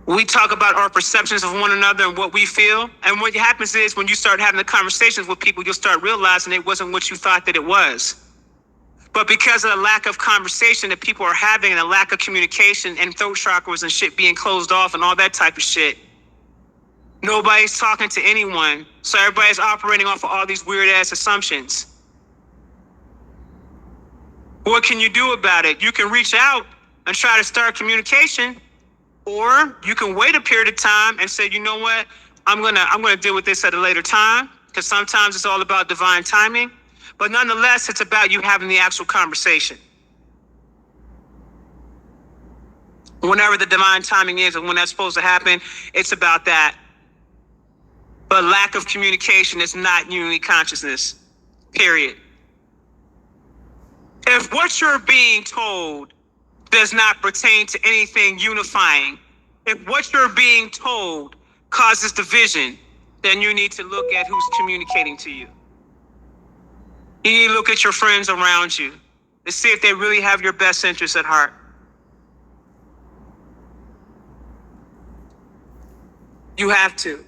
We talk about our perceptions of one another and what we feel. And what happens is when you start having the conversations with people, you'll start realizing it wasn't what you thought that it was. But because of the lack of conversation that people are having and the lack of communication and throat chakras and shit being closed off and all that type of shit, nobody's talking to anyone. So everybody's operating off of all these weird ass assumptions. What can you do about it? You can reach out and try to start communication. Or you can wait a period of time and say, you know what, I'm gonna deal with this at a later time, because sometimes it's all about divine timing. But nonetheless, it's about you having the actual conversation. Whenever the divine timing is and when that's supposed to happen, it's about that. But lack of communication is not unity consciousness, period. If what you're being told does not pertain to anything unifying, if what you're being told causes division, then you need to look at who's communicating to you. You need to look at your friends around you to see if they really have your best interests at heart. You have to.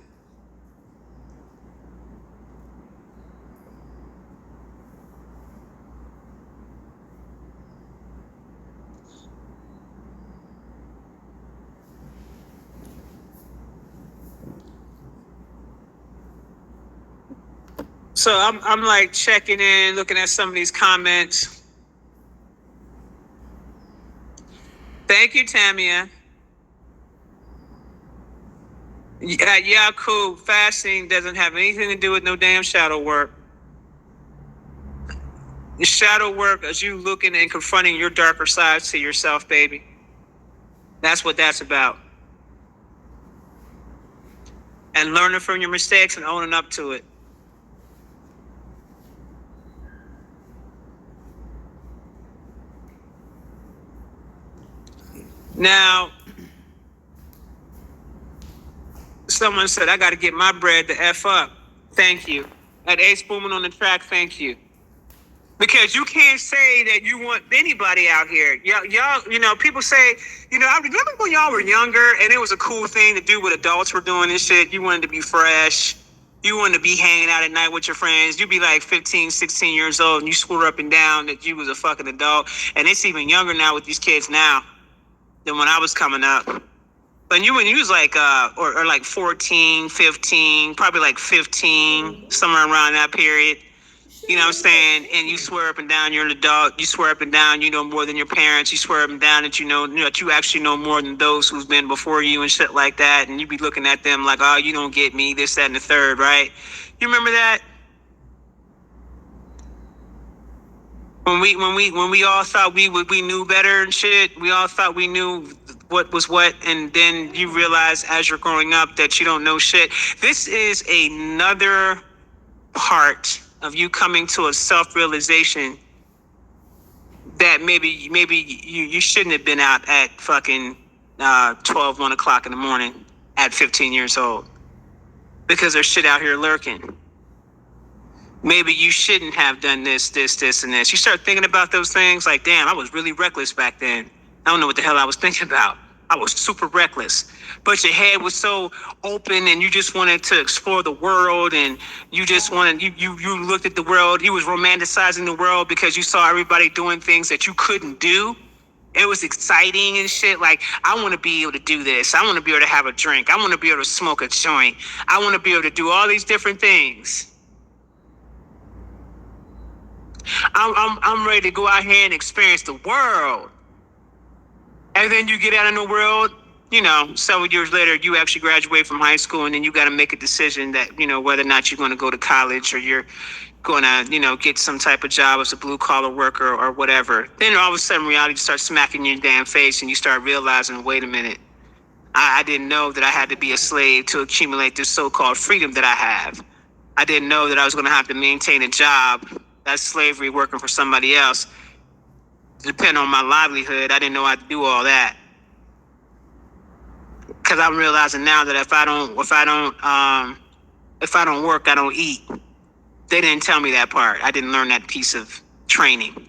So I'm like checking in, looking at some of these comments. Thank you, Tamia. Yeah, cool. Fasting doesn't have anything to do with no damn shadow work. The shadow work is you looking and confronting your darker sides to yourself, baby. That's what that's about. And learning from your mistakes and owning up to it. Now, someone said, I got to get my bread to F up. Thank you. At Ace Booming on the track, thank you. Because you can't say that you want anybody out here. Y'all, you know, people say, you know, I remember when y'all were younger and it was a cool thing to do what adults were doing and shit. You wanted to be fresh. You wanted to be hanging out at night with your friends. You'd be like 15, 16 years old and you swore up and down that you was a fucking adult. And it's even younger now with these kids now than when I was coming up. But when you was like, or like 14, 15, probably like 15, somewhere around that period. You know what I'm saying? And you swear up and down you're an adult. You swear up and down you know more than your parents. You swear up and down that you know that you actually know more than those who's been before you and shit like that. And you be looking at them like, oh, you don't get me, this, that, and the third, right? You remember that? When we all thought we knew better and shit. We all thought we knew what was what, and then you realize as you're growing up that you don't know shit. This is another part of you coming to a self-realization that maybe you shouldn't have been out at fucking 12, 1 o'clock in the morning at 15 years old because there's shit out here lurking. Maybe you shouldn't have done this, and this. You start thinking about those things like, damn, I was really reckless back then. I don't know what the hell I was thinking about. I was super reckless. But your head was so open and you just wanted to explore the world and you just wanted, you looked at the world. You was romanticizing the world because you saw everybody doing things that you couldn't do. It was exciting and shit. Like, I want to be able to do this. I want to be able to have a drink. I want to be able to smoke a joint. I want to be able to do all these different things. I'm ready to go out here and experience the world. And then you get out in the world, you know, several years later, you actually graduate from high school and then you got to make a decision that, you know, whether or not you're going to go to college or you're going to, you know, get some type of job as a blue collar worker or whatever. Then all of a sudden reality starts smacking your damn face and you start realizing, wait a minute, I didn't know that I had to be a slave to accumulate this so-called freedom that I have. I didn't know that I was going to have to maintain a job. That's slavery, working for somebody else. Depend on my livelihood. I didn't know I had to do all that. Because I'm realizing now that if I don't work, I don't eat. They didn't tell me that part. I didn't learn that piece of training.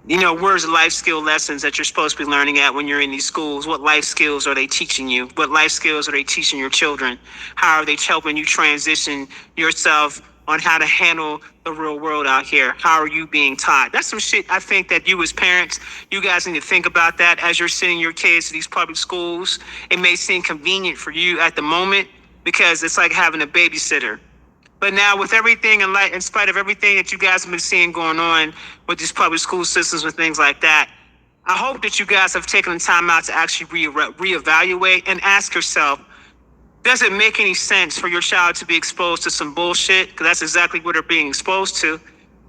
You know, where's the life skill lessons that you're supposed to be learning at when you're in these schools? What life skills are they teaching you? What life skills are they teaching your children? How are they helping you transition yourself on how to handle the real world out here? How are you being taught? That's some shit I think that you as parents, you guys need to think about that as you're sending your kids to these public schools. It may seem convenient for you at the moment because it's like having a babysitter. But now with everything in spite of everything that you guys have been seeing going on with these public school systems and things like that, I hope that you guys have taken the time out to actually reevaluate and ask yourself, does it make any sense for your child to be exposed to some bullshit? Because that's exactly what they're being exposed to.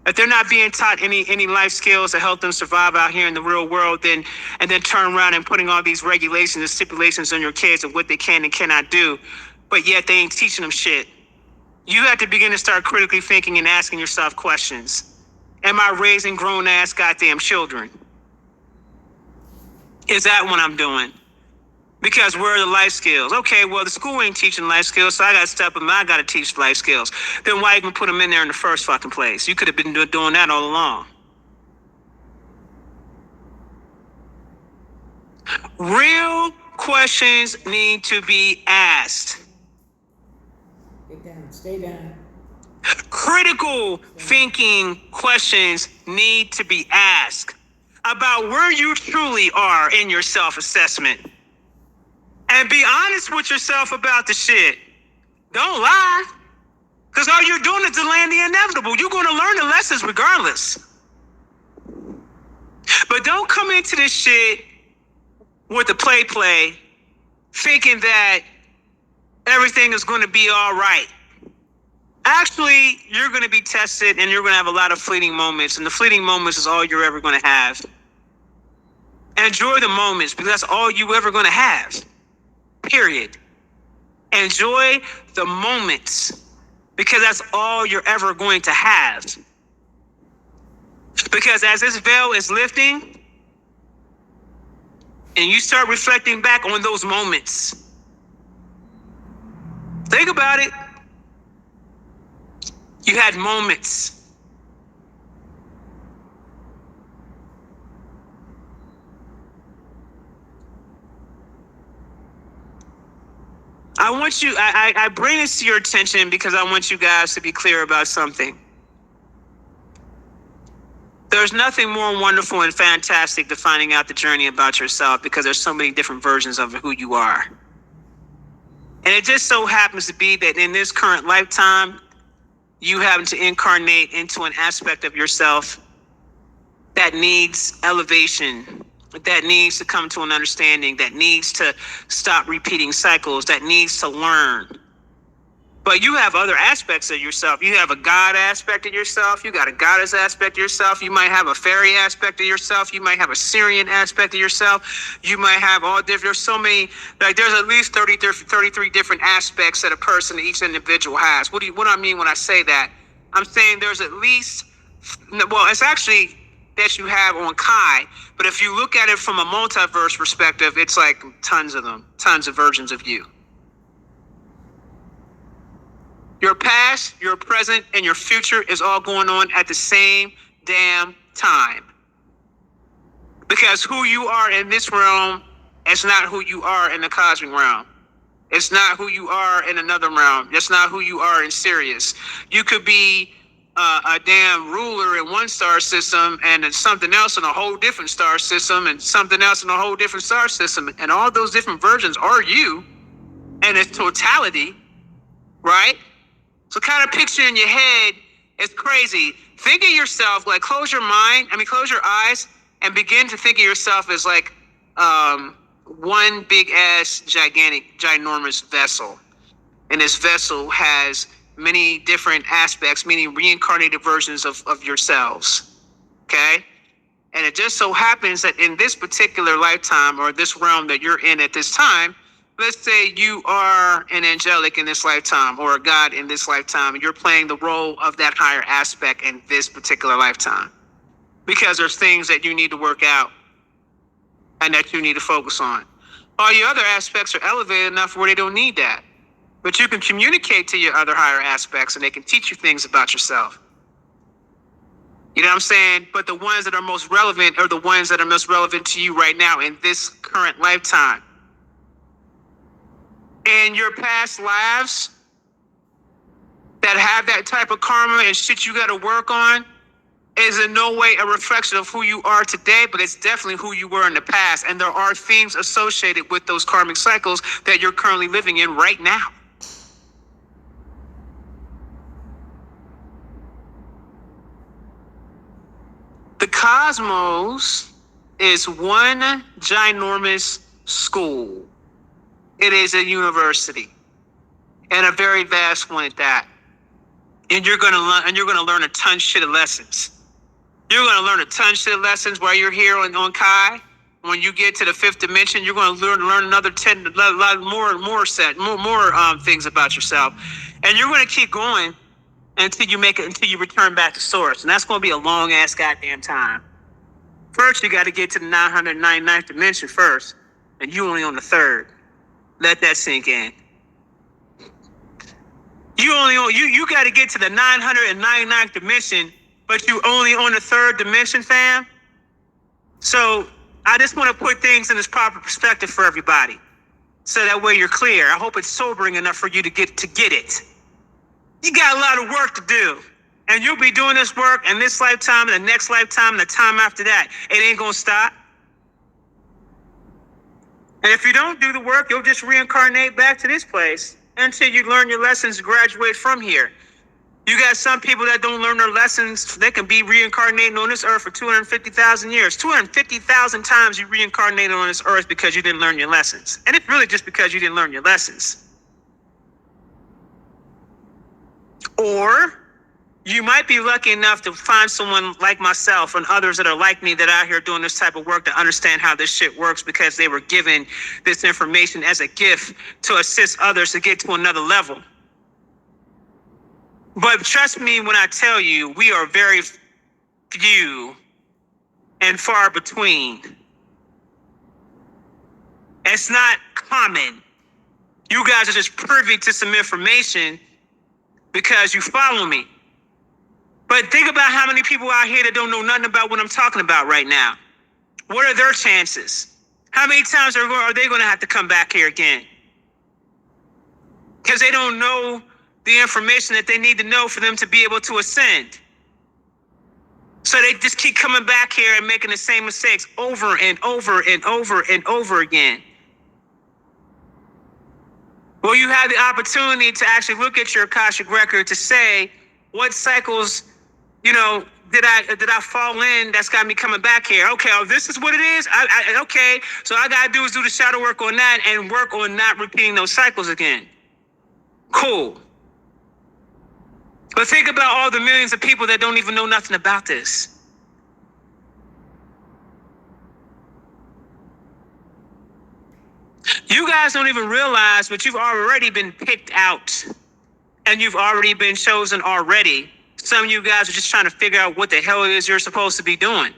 If they're not being taught any life skills to help them survive out here in the real world, then turn around and putting all these regulations and stipulations on your kids of what they can and cannot do, but yet they ain't teaching them shit. You have to begin to start critically thinking and asking yourself questions. Am I raising grown-ass goddamn children? Is that what I'm doing? Because where are the life skills? Okay, well, the school ain't teaching life skills, so I got to step up and I got to teach life skills. Then why even put them in there in the first fucking place? You could have been doing that all along. Real questions need to be asked. Get down, stay down. Critical thinking questions need to be asked about where you truly are in your self-assessment. And be honest with yourself about the shit. Don't lie. Because all you're doing is delaying the inevitable. You're going to learn the lessons regardless. But don't come into this shit with the play, thinking that everything is going to be all right. Actually, you're going to be tested and you're going to have a lot of fleeting moments. And the fleeting moments is all you're ever going to have. Enjoy the moments because that's all you ever going to have. Period. Enjoy the moments because that's all you're ever going to have. Because as this veil is lifting and you start reflecting back on those moments, think about it. You had moments. I bring this to your attention because I want you guys to be clear about something. There's nothing more wonderful and fantastic than finding out the journey about yourself because there's so many different versions of who you are. And it just so happens to be that in this current lifetime, you happen to incarnate into an aspect of yourself that needs elevation, that needs to come to an understanding, that needs to stop repeating cycles, that needs to learn. But you have other aspects of yourself. You have a God aspect of yourself. You got a goddess aspect of yourself. You might have a fairy aspect of yourself. You might have a Syrian aspect of yourself. You might have all different, there's so many, like there's at least 33 different aspects that a person, each individual has. What do I mean when I say that? I'm saying there's at least, well, it's actually that you have on Kai. But if you look at it from a multiverse perspective, it's like tons of them, tons of versions of you. Your past, your present, and your future is all going on at the same damn time. Because who you are in this realm is not who you are in the cosmic realm. It's not who you are in another realm. It's not who you are in Sirius. You could be a damn ruler in one star system and then something else in a whole different star system and something else in a whole different star system. And all those different versions are you in its totality, right? So kind of picture in your head, it's crazy. Think of yourself, like close your eyes and begin to think of yourself as like one big ass, ginormous vessel. And this vessel has many different aspects, meaning reincarnated versions of yourselves. Okay? And it just so happens that in this particular lifetime or this realm that you're in at this time, let's say you are an angelic in this lifetime or a god in this lifetime, and you're playing the role of that higher aspect in this particular lifetime. Because there's things that you need to work out and that you need to focus on. All your other aspects are elevated enough where they don't need that. But you can communicate to your other higher aspects and they can teach you things about yourself. You know what I'm saying? But the ones that are most relevant are the ones that are most relevant to you right now in this current lifetime. In your past lives that have that type of karma and shit you got to work on is in no way a reflection of who you are today, but it's definitely who you were in the past. And there are themes associated with those karmic cycles that you're currently living in right now. The cosmos is one ginormous school. It is a university, and a very vast one at that. And you're gonna learn a ton shit of lessons. You're gonna learn a ton shit of lessons while you're here on Kai. When you get to the fifth dimension, you're gonna learn another 10, more things about yourself, and you're gonna keep going until you return back to source, and that's gonna be a long ass goddamn time. First, you got to get to the 999th dimension first, and you only on the third. Let that sink in. You got to get to the 999th dimension, but you only on the third dimension, fam. So I just want to put things in its proper perspective for everybody, so that way you're clear. I hope it's sobering enough for you to get it. You got a lot of work to do, and you'll be doing this work in this lifetime, and the next lifetime, and the time after that. It ain't gonna stop. And if you don't do the work, you'll just reincarnate back to this place until you learn your lessons and graduate from here. You got some people that don't learn their lessons. They can be reincarnating on this earth for 250,000 years. 250,000 times you reincarnated on this earth because you didn't learn your lessons. And it's really just because you didn't learn your lessons. Or you might be lucky enough to find someone like myself and others that are like me that are out here doing this type of work to understand how this shit works because they were given this information as a gift to assist others to get to another level. But trust me when I tell you, we are very few and far between. It's not common. You guys are just privy to some information because you follow me. But think about how many people out here that don't know nothing about what I'm talking about right now. What are their chances? How many times are they going to have to come back here again? Because they don't know the information that they need to know for them to be able to ascend. So they just keep coming back here and making the same mistakes over and over and over and over again. Well, you have the opportunity to actually look at your Akashic record to say, what cycles, did I fall in that's got me coming back here? Okay, this is what it is. Okay, so all I gotta do is do the shadow work on that and work on not repeating those cycles again. Cool. But think about all the millions of people that don't even know nothing about this. You guys don't even realize, but you've already been picked out and you've already been chosen already. Some of you guys are just trying to figure out what the hell it is you're supposed to be doing.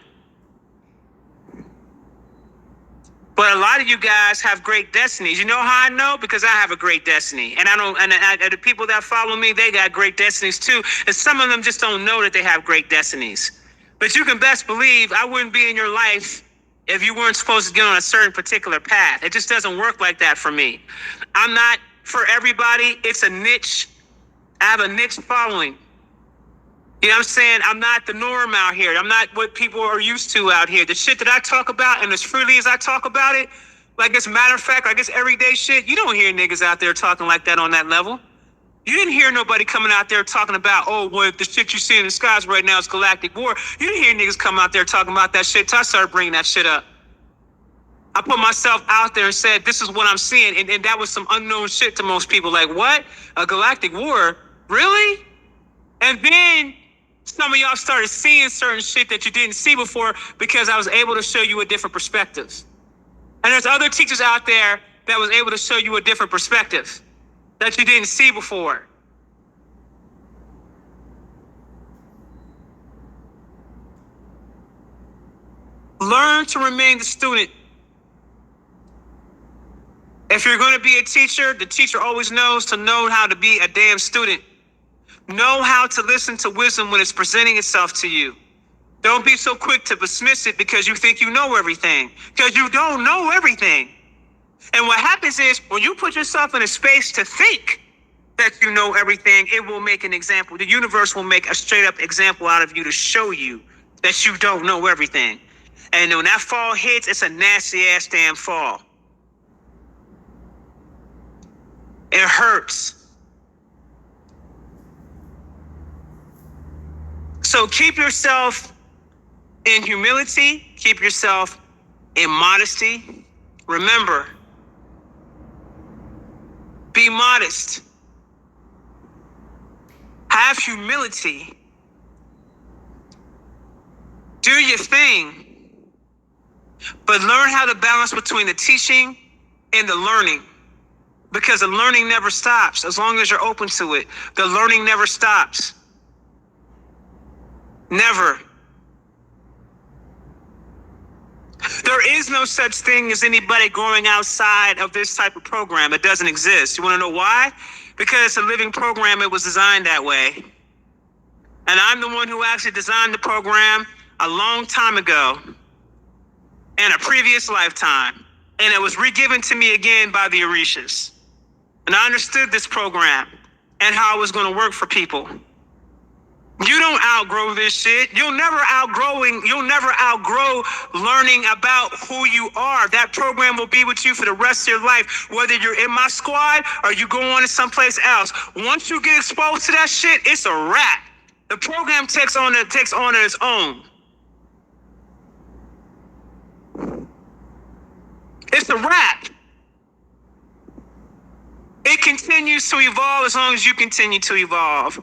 But a lot of you guys have great destinies. You know how I know? Because I have a great destiny. And the people that follow me, they got great destinies too. And some of them just don't know that they have great destinies. But you can best believe I wouldn't be in your life if you weren't supposed to get on a certain particular path. It just doesn't work like that for me. I'm not for everybody. It's a niche. I have a niche following. You know what I'm saying? I'm not the norm out here. I'm not what people are used to out here. The shit that I talk about and as freely as I talk about it, like it's matter of fact, like it's everyday shit, you don't hear niggas out there talking like that on that level. You didn't hear nobody coming out there talking about, oh, well, the shit you see in the skies right now is galactic war. You didn't hear niggas come out there talking about that shit until I started bringing that shit up. I put myself out there and said, this is what I'm seeing. And that was some unknown shit to most people. Like, what? A galactic war? Really? And then some of y'all started seeing certain shit that you didn't see before because I was able to show you a different perspective. And there's other teachers out there that was able to show you a different perspective that you didn't see before. Learn to remain the student. If you're going to be a teacher, the teacher always knows to know how to be a damn student. Know how to listen to wisdom when it's presenting itself to you. Don't be so quick to dismiss it because you think you know everything. Because you don't know everything. And what happens is when you put yourself in a space to think that you know everything, it will make an example. The universe will make a straight up example out of you to show you that you don't know everything. And when that fall hits, it's a nasty ass damn fall. It hurts. So keep yourself in humility, keep yourself in modesty. Remember, be modest. Have humility. Do your thing. But learn how to balance between the teaching and the learning. Because the learning never stops as long as you're open to it. The learning never stops. Never. There is no such thing as anybody going outside of this type of program. It doesn't exist. You want to know why? Because it's a living program. It was designed that way. And I'm the one who actually designed the program a long time ago in a previous lifetime. And it was re-given to me again by the Orishas. And I understood this program and how it was going to work for people. You don't outgrow this shit. You'll never outgrow learning about who you are. That program will be with you for the rest of your life, whether you're in my squad or you go on to someplace else. Once you get exposed to that shit, it's a wrap. The program takes on its own. It's a wrap. It continues to evolve as long as you continue to evolve.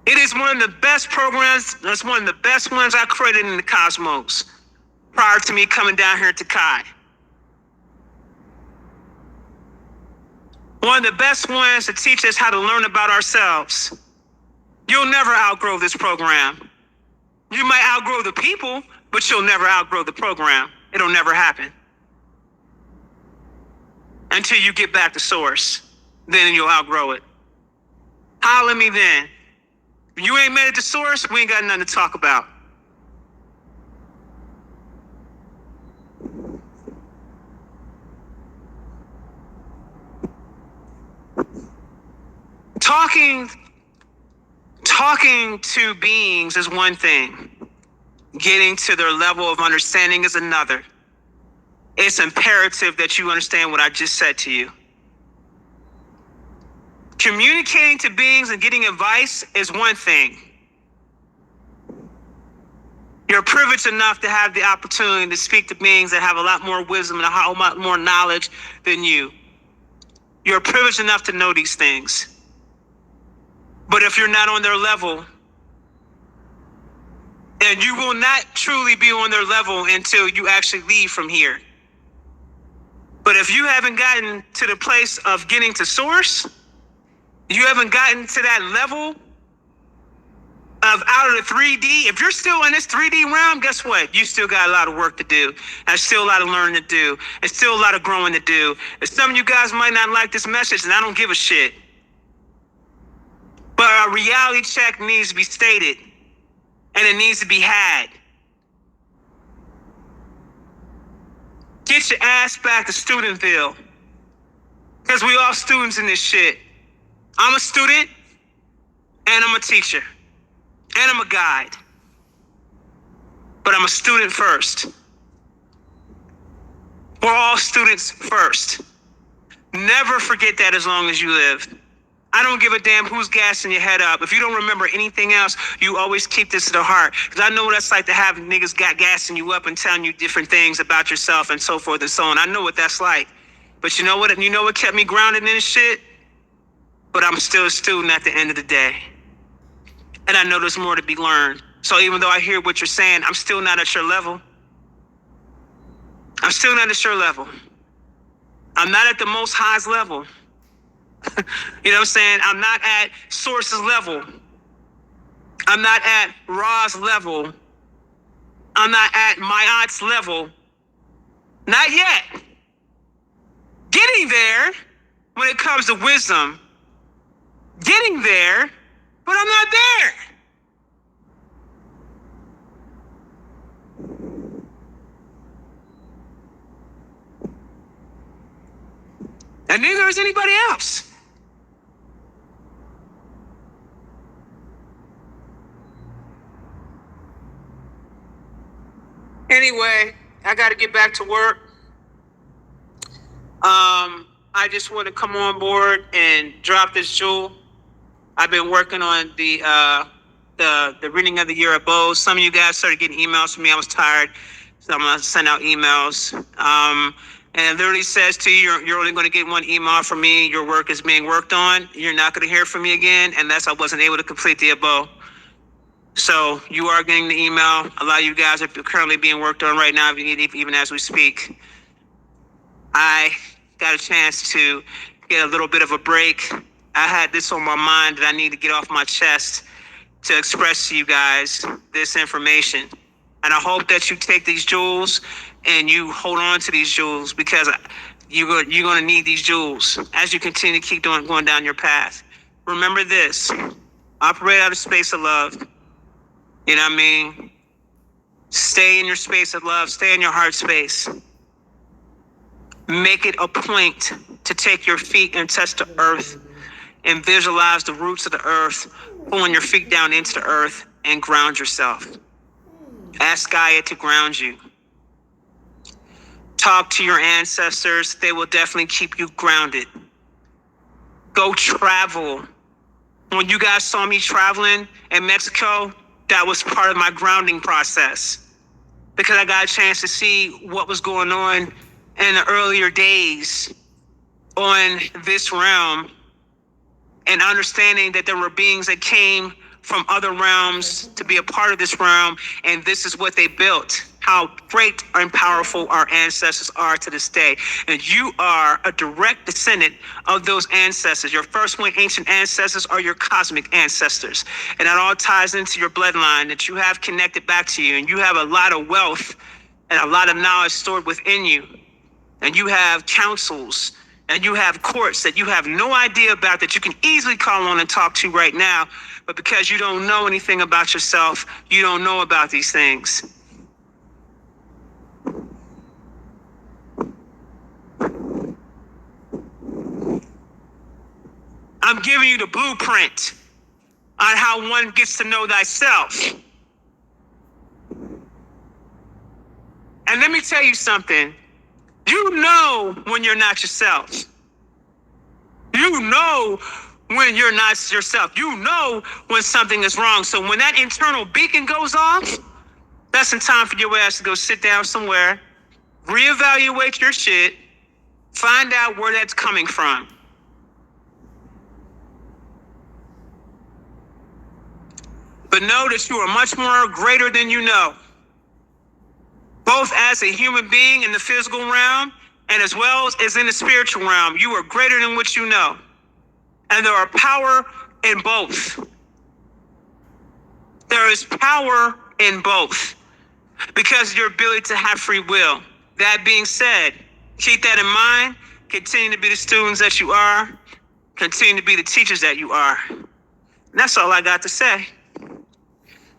It is one of the best programs. That's one of the best ones I created in the cosmos prior to me coming down here to Kai. One of the best ones to teach us how to learn about ourselves. You'll never outgrow this program. You might outgrow the people, but you'll never outgrow the program. It'll never happen. Until you get back to source. Then you'll outgrow it. Holler at me then. If you ain't made it to source, we ain't got nothing to talk about. Talking to beings is one thing. Getting to their level of understanding is another. It's imperative that you understand what I just said to you. Communicating to beings and getting advice is one thing. You're privileged enough to have the opportunity to speak to beings that have a lot more wisdom and a lot more knowledge than you. You're privileged enough to know these things. But if you're not on their level, and you will not truly be on their level until you actually leave from here. But if you haven't gotten to the place of getting to source, you haven't gotten to that level out of the 3D, if you're still in this 3D realm, guess what? You still got a lot of work to do. There's still a lot of learning to do. There's still a lot of growing to do. And some of you guys might not like this message, and I don't give a shit. But a reality check needs to be stated, and it needs to be had. Get your ass back to Studentville, because we all students in this shit. I'm a student, and I'm a teacher, and I'm a guide. But I'm a student first. We're all students first. Never forget that as long as you live. I don't give a damn who's gassing your head up. If you don't remember anything else, you always keep this to the heart. Because I know what that's like to have niggas gassing you up and telling you different things about yourself and so forth and so on. I know what that's like. But you know what? You know what kept me grounded in this shit? But I'm still a student at the end of the day. And I know there's more to be learned. So even though I hear what you're saying, I'm still not at your level. I'm still not at your level. I'm not at the most highest level. You know what I'm saying? I'm not at Source's level. I'm not at Ra's level. I'm not at my aunt's level. Not yet. Getting there when it comes to wisdom. Getting there, but I'm not there. And neither is anybody else. Anyway, I got to get back to work. I just want to come on board and drop this jewel. I've been working on the reading of the year of Bose. Some of you guys started getting emails from me. I was tired, so I'm gonna send out emails. And it literally says to you, you're only going to get one email from me. Your work is being worked on. You're not going to hear from me again, unless I wasn't able to complete the above. So you are getting the email. A lot of you guys are currently being worked on right now, even as we speak. I got a chance to get a little bit of a break. I had this on my mind that I need to get off my chest to express to you guys this information. And I hope that you take these jewels and you hold on to these jewels, because you're going to need these jewels as you continue to keep going down your path. Remember this: operate out of space of love. You know what I mean? Stay in your space of love. Stay in your heart space. Make it a point to take your feet and touch the earth and visualize the roots of the earth, pulling your feet down into the earth, and ground yourself. Ask Gaia to ground you. Talk to your ancestors. They will definitely keep you grounded. Go travel. When you guys saw me traveling in Mexico, that was part of my grounding process, because I got a chance to see what was going on in the earlier days on this realm, and understanding that there were beings that came from other realms to be a part of this realm, and this is what they built. How great and powerful our ancestors are to this day. And you are a direct descendant of those ancestors. Your first one ancient ancestors are your cosmic ancestors. And that all ties into your bloodline that you have connected back to you. And you have a lot of wealth and a lot of knowledge stored within you. And you have councils and you have courts that you have no idea about, that you can easily call on and talk to right now. But because you don't know anything about yourself, you don't know about these things. I'm giving you the blueprint on how one gets to know thyself. And let me tell you something. You know when you're not yourself. You know when you're not yourself. You know when something is wrong. So when that internal beacon goes off, that's in time for your ass to go sit down somewhere, reevaluate your shit, find out where that's coming from. But know that you are much more greater than you know, both as a human being in the physical realm and as well as in the spiritual realm. You are greater than what you know. And there are power in both. There is power in both because of your ability to have free will. That being said, keep that in mind. Continue to be the students that you are. Continue to be the teachers that you are. And that's all I got to say.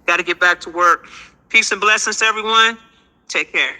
Got to get back to work. Peace and blessings to everyone. Take care.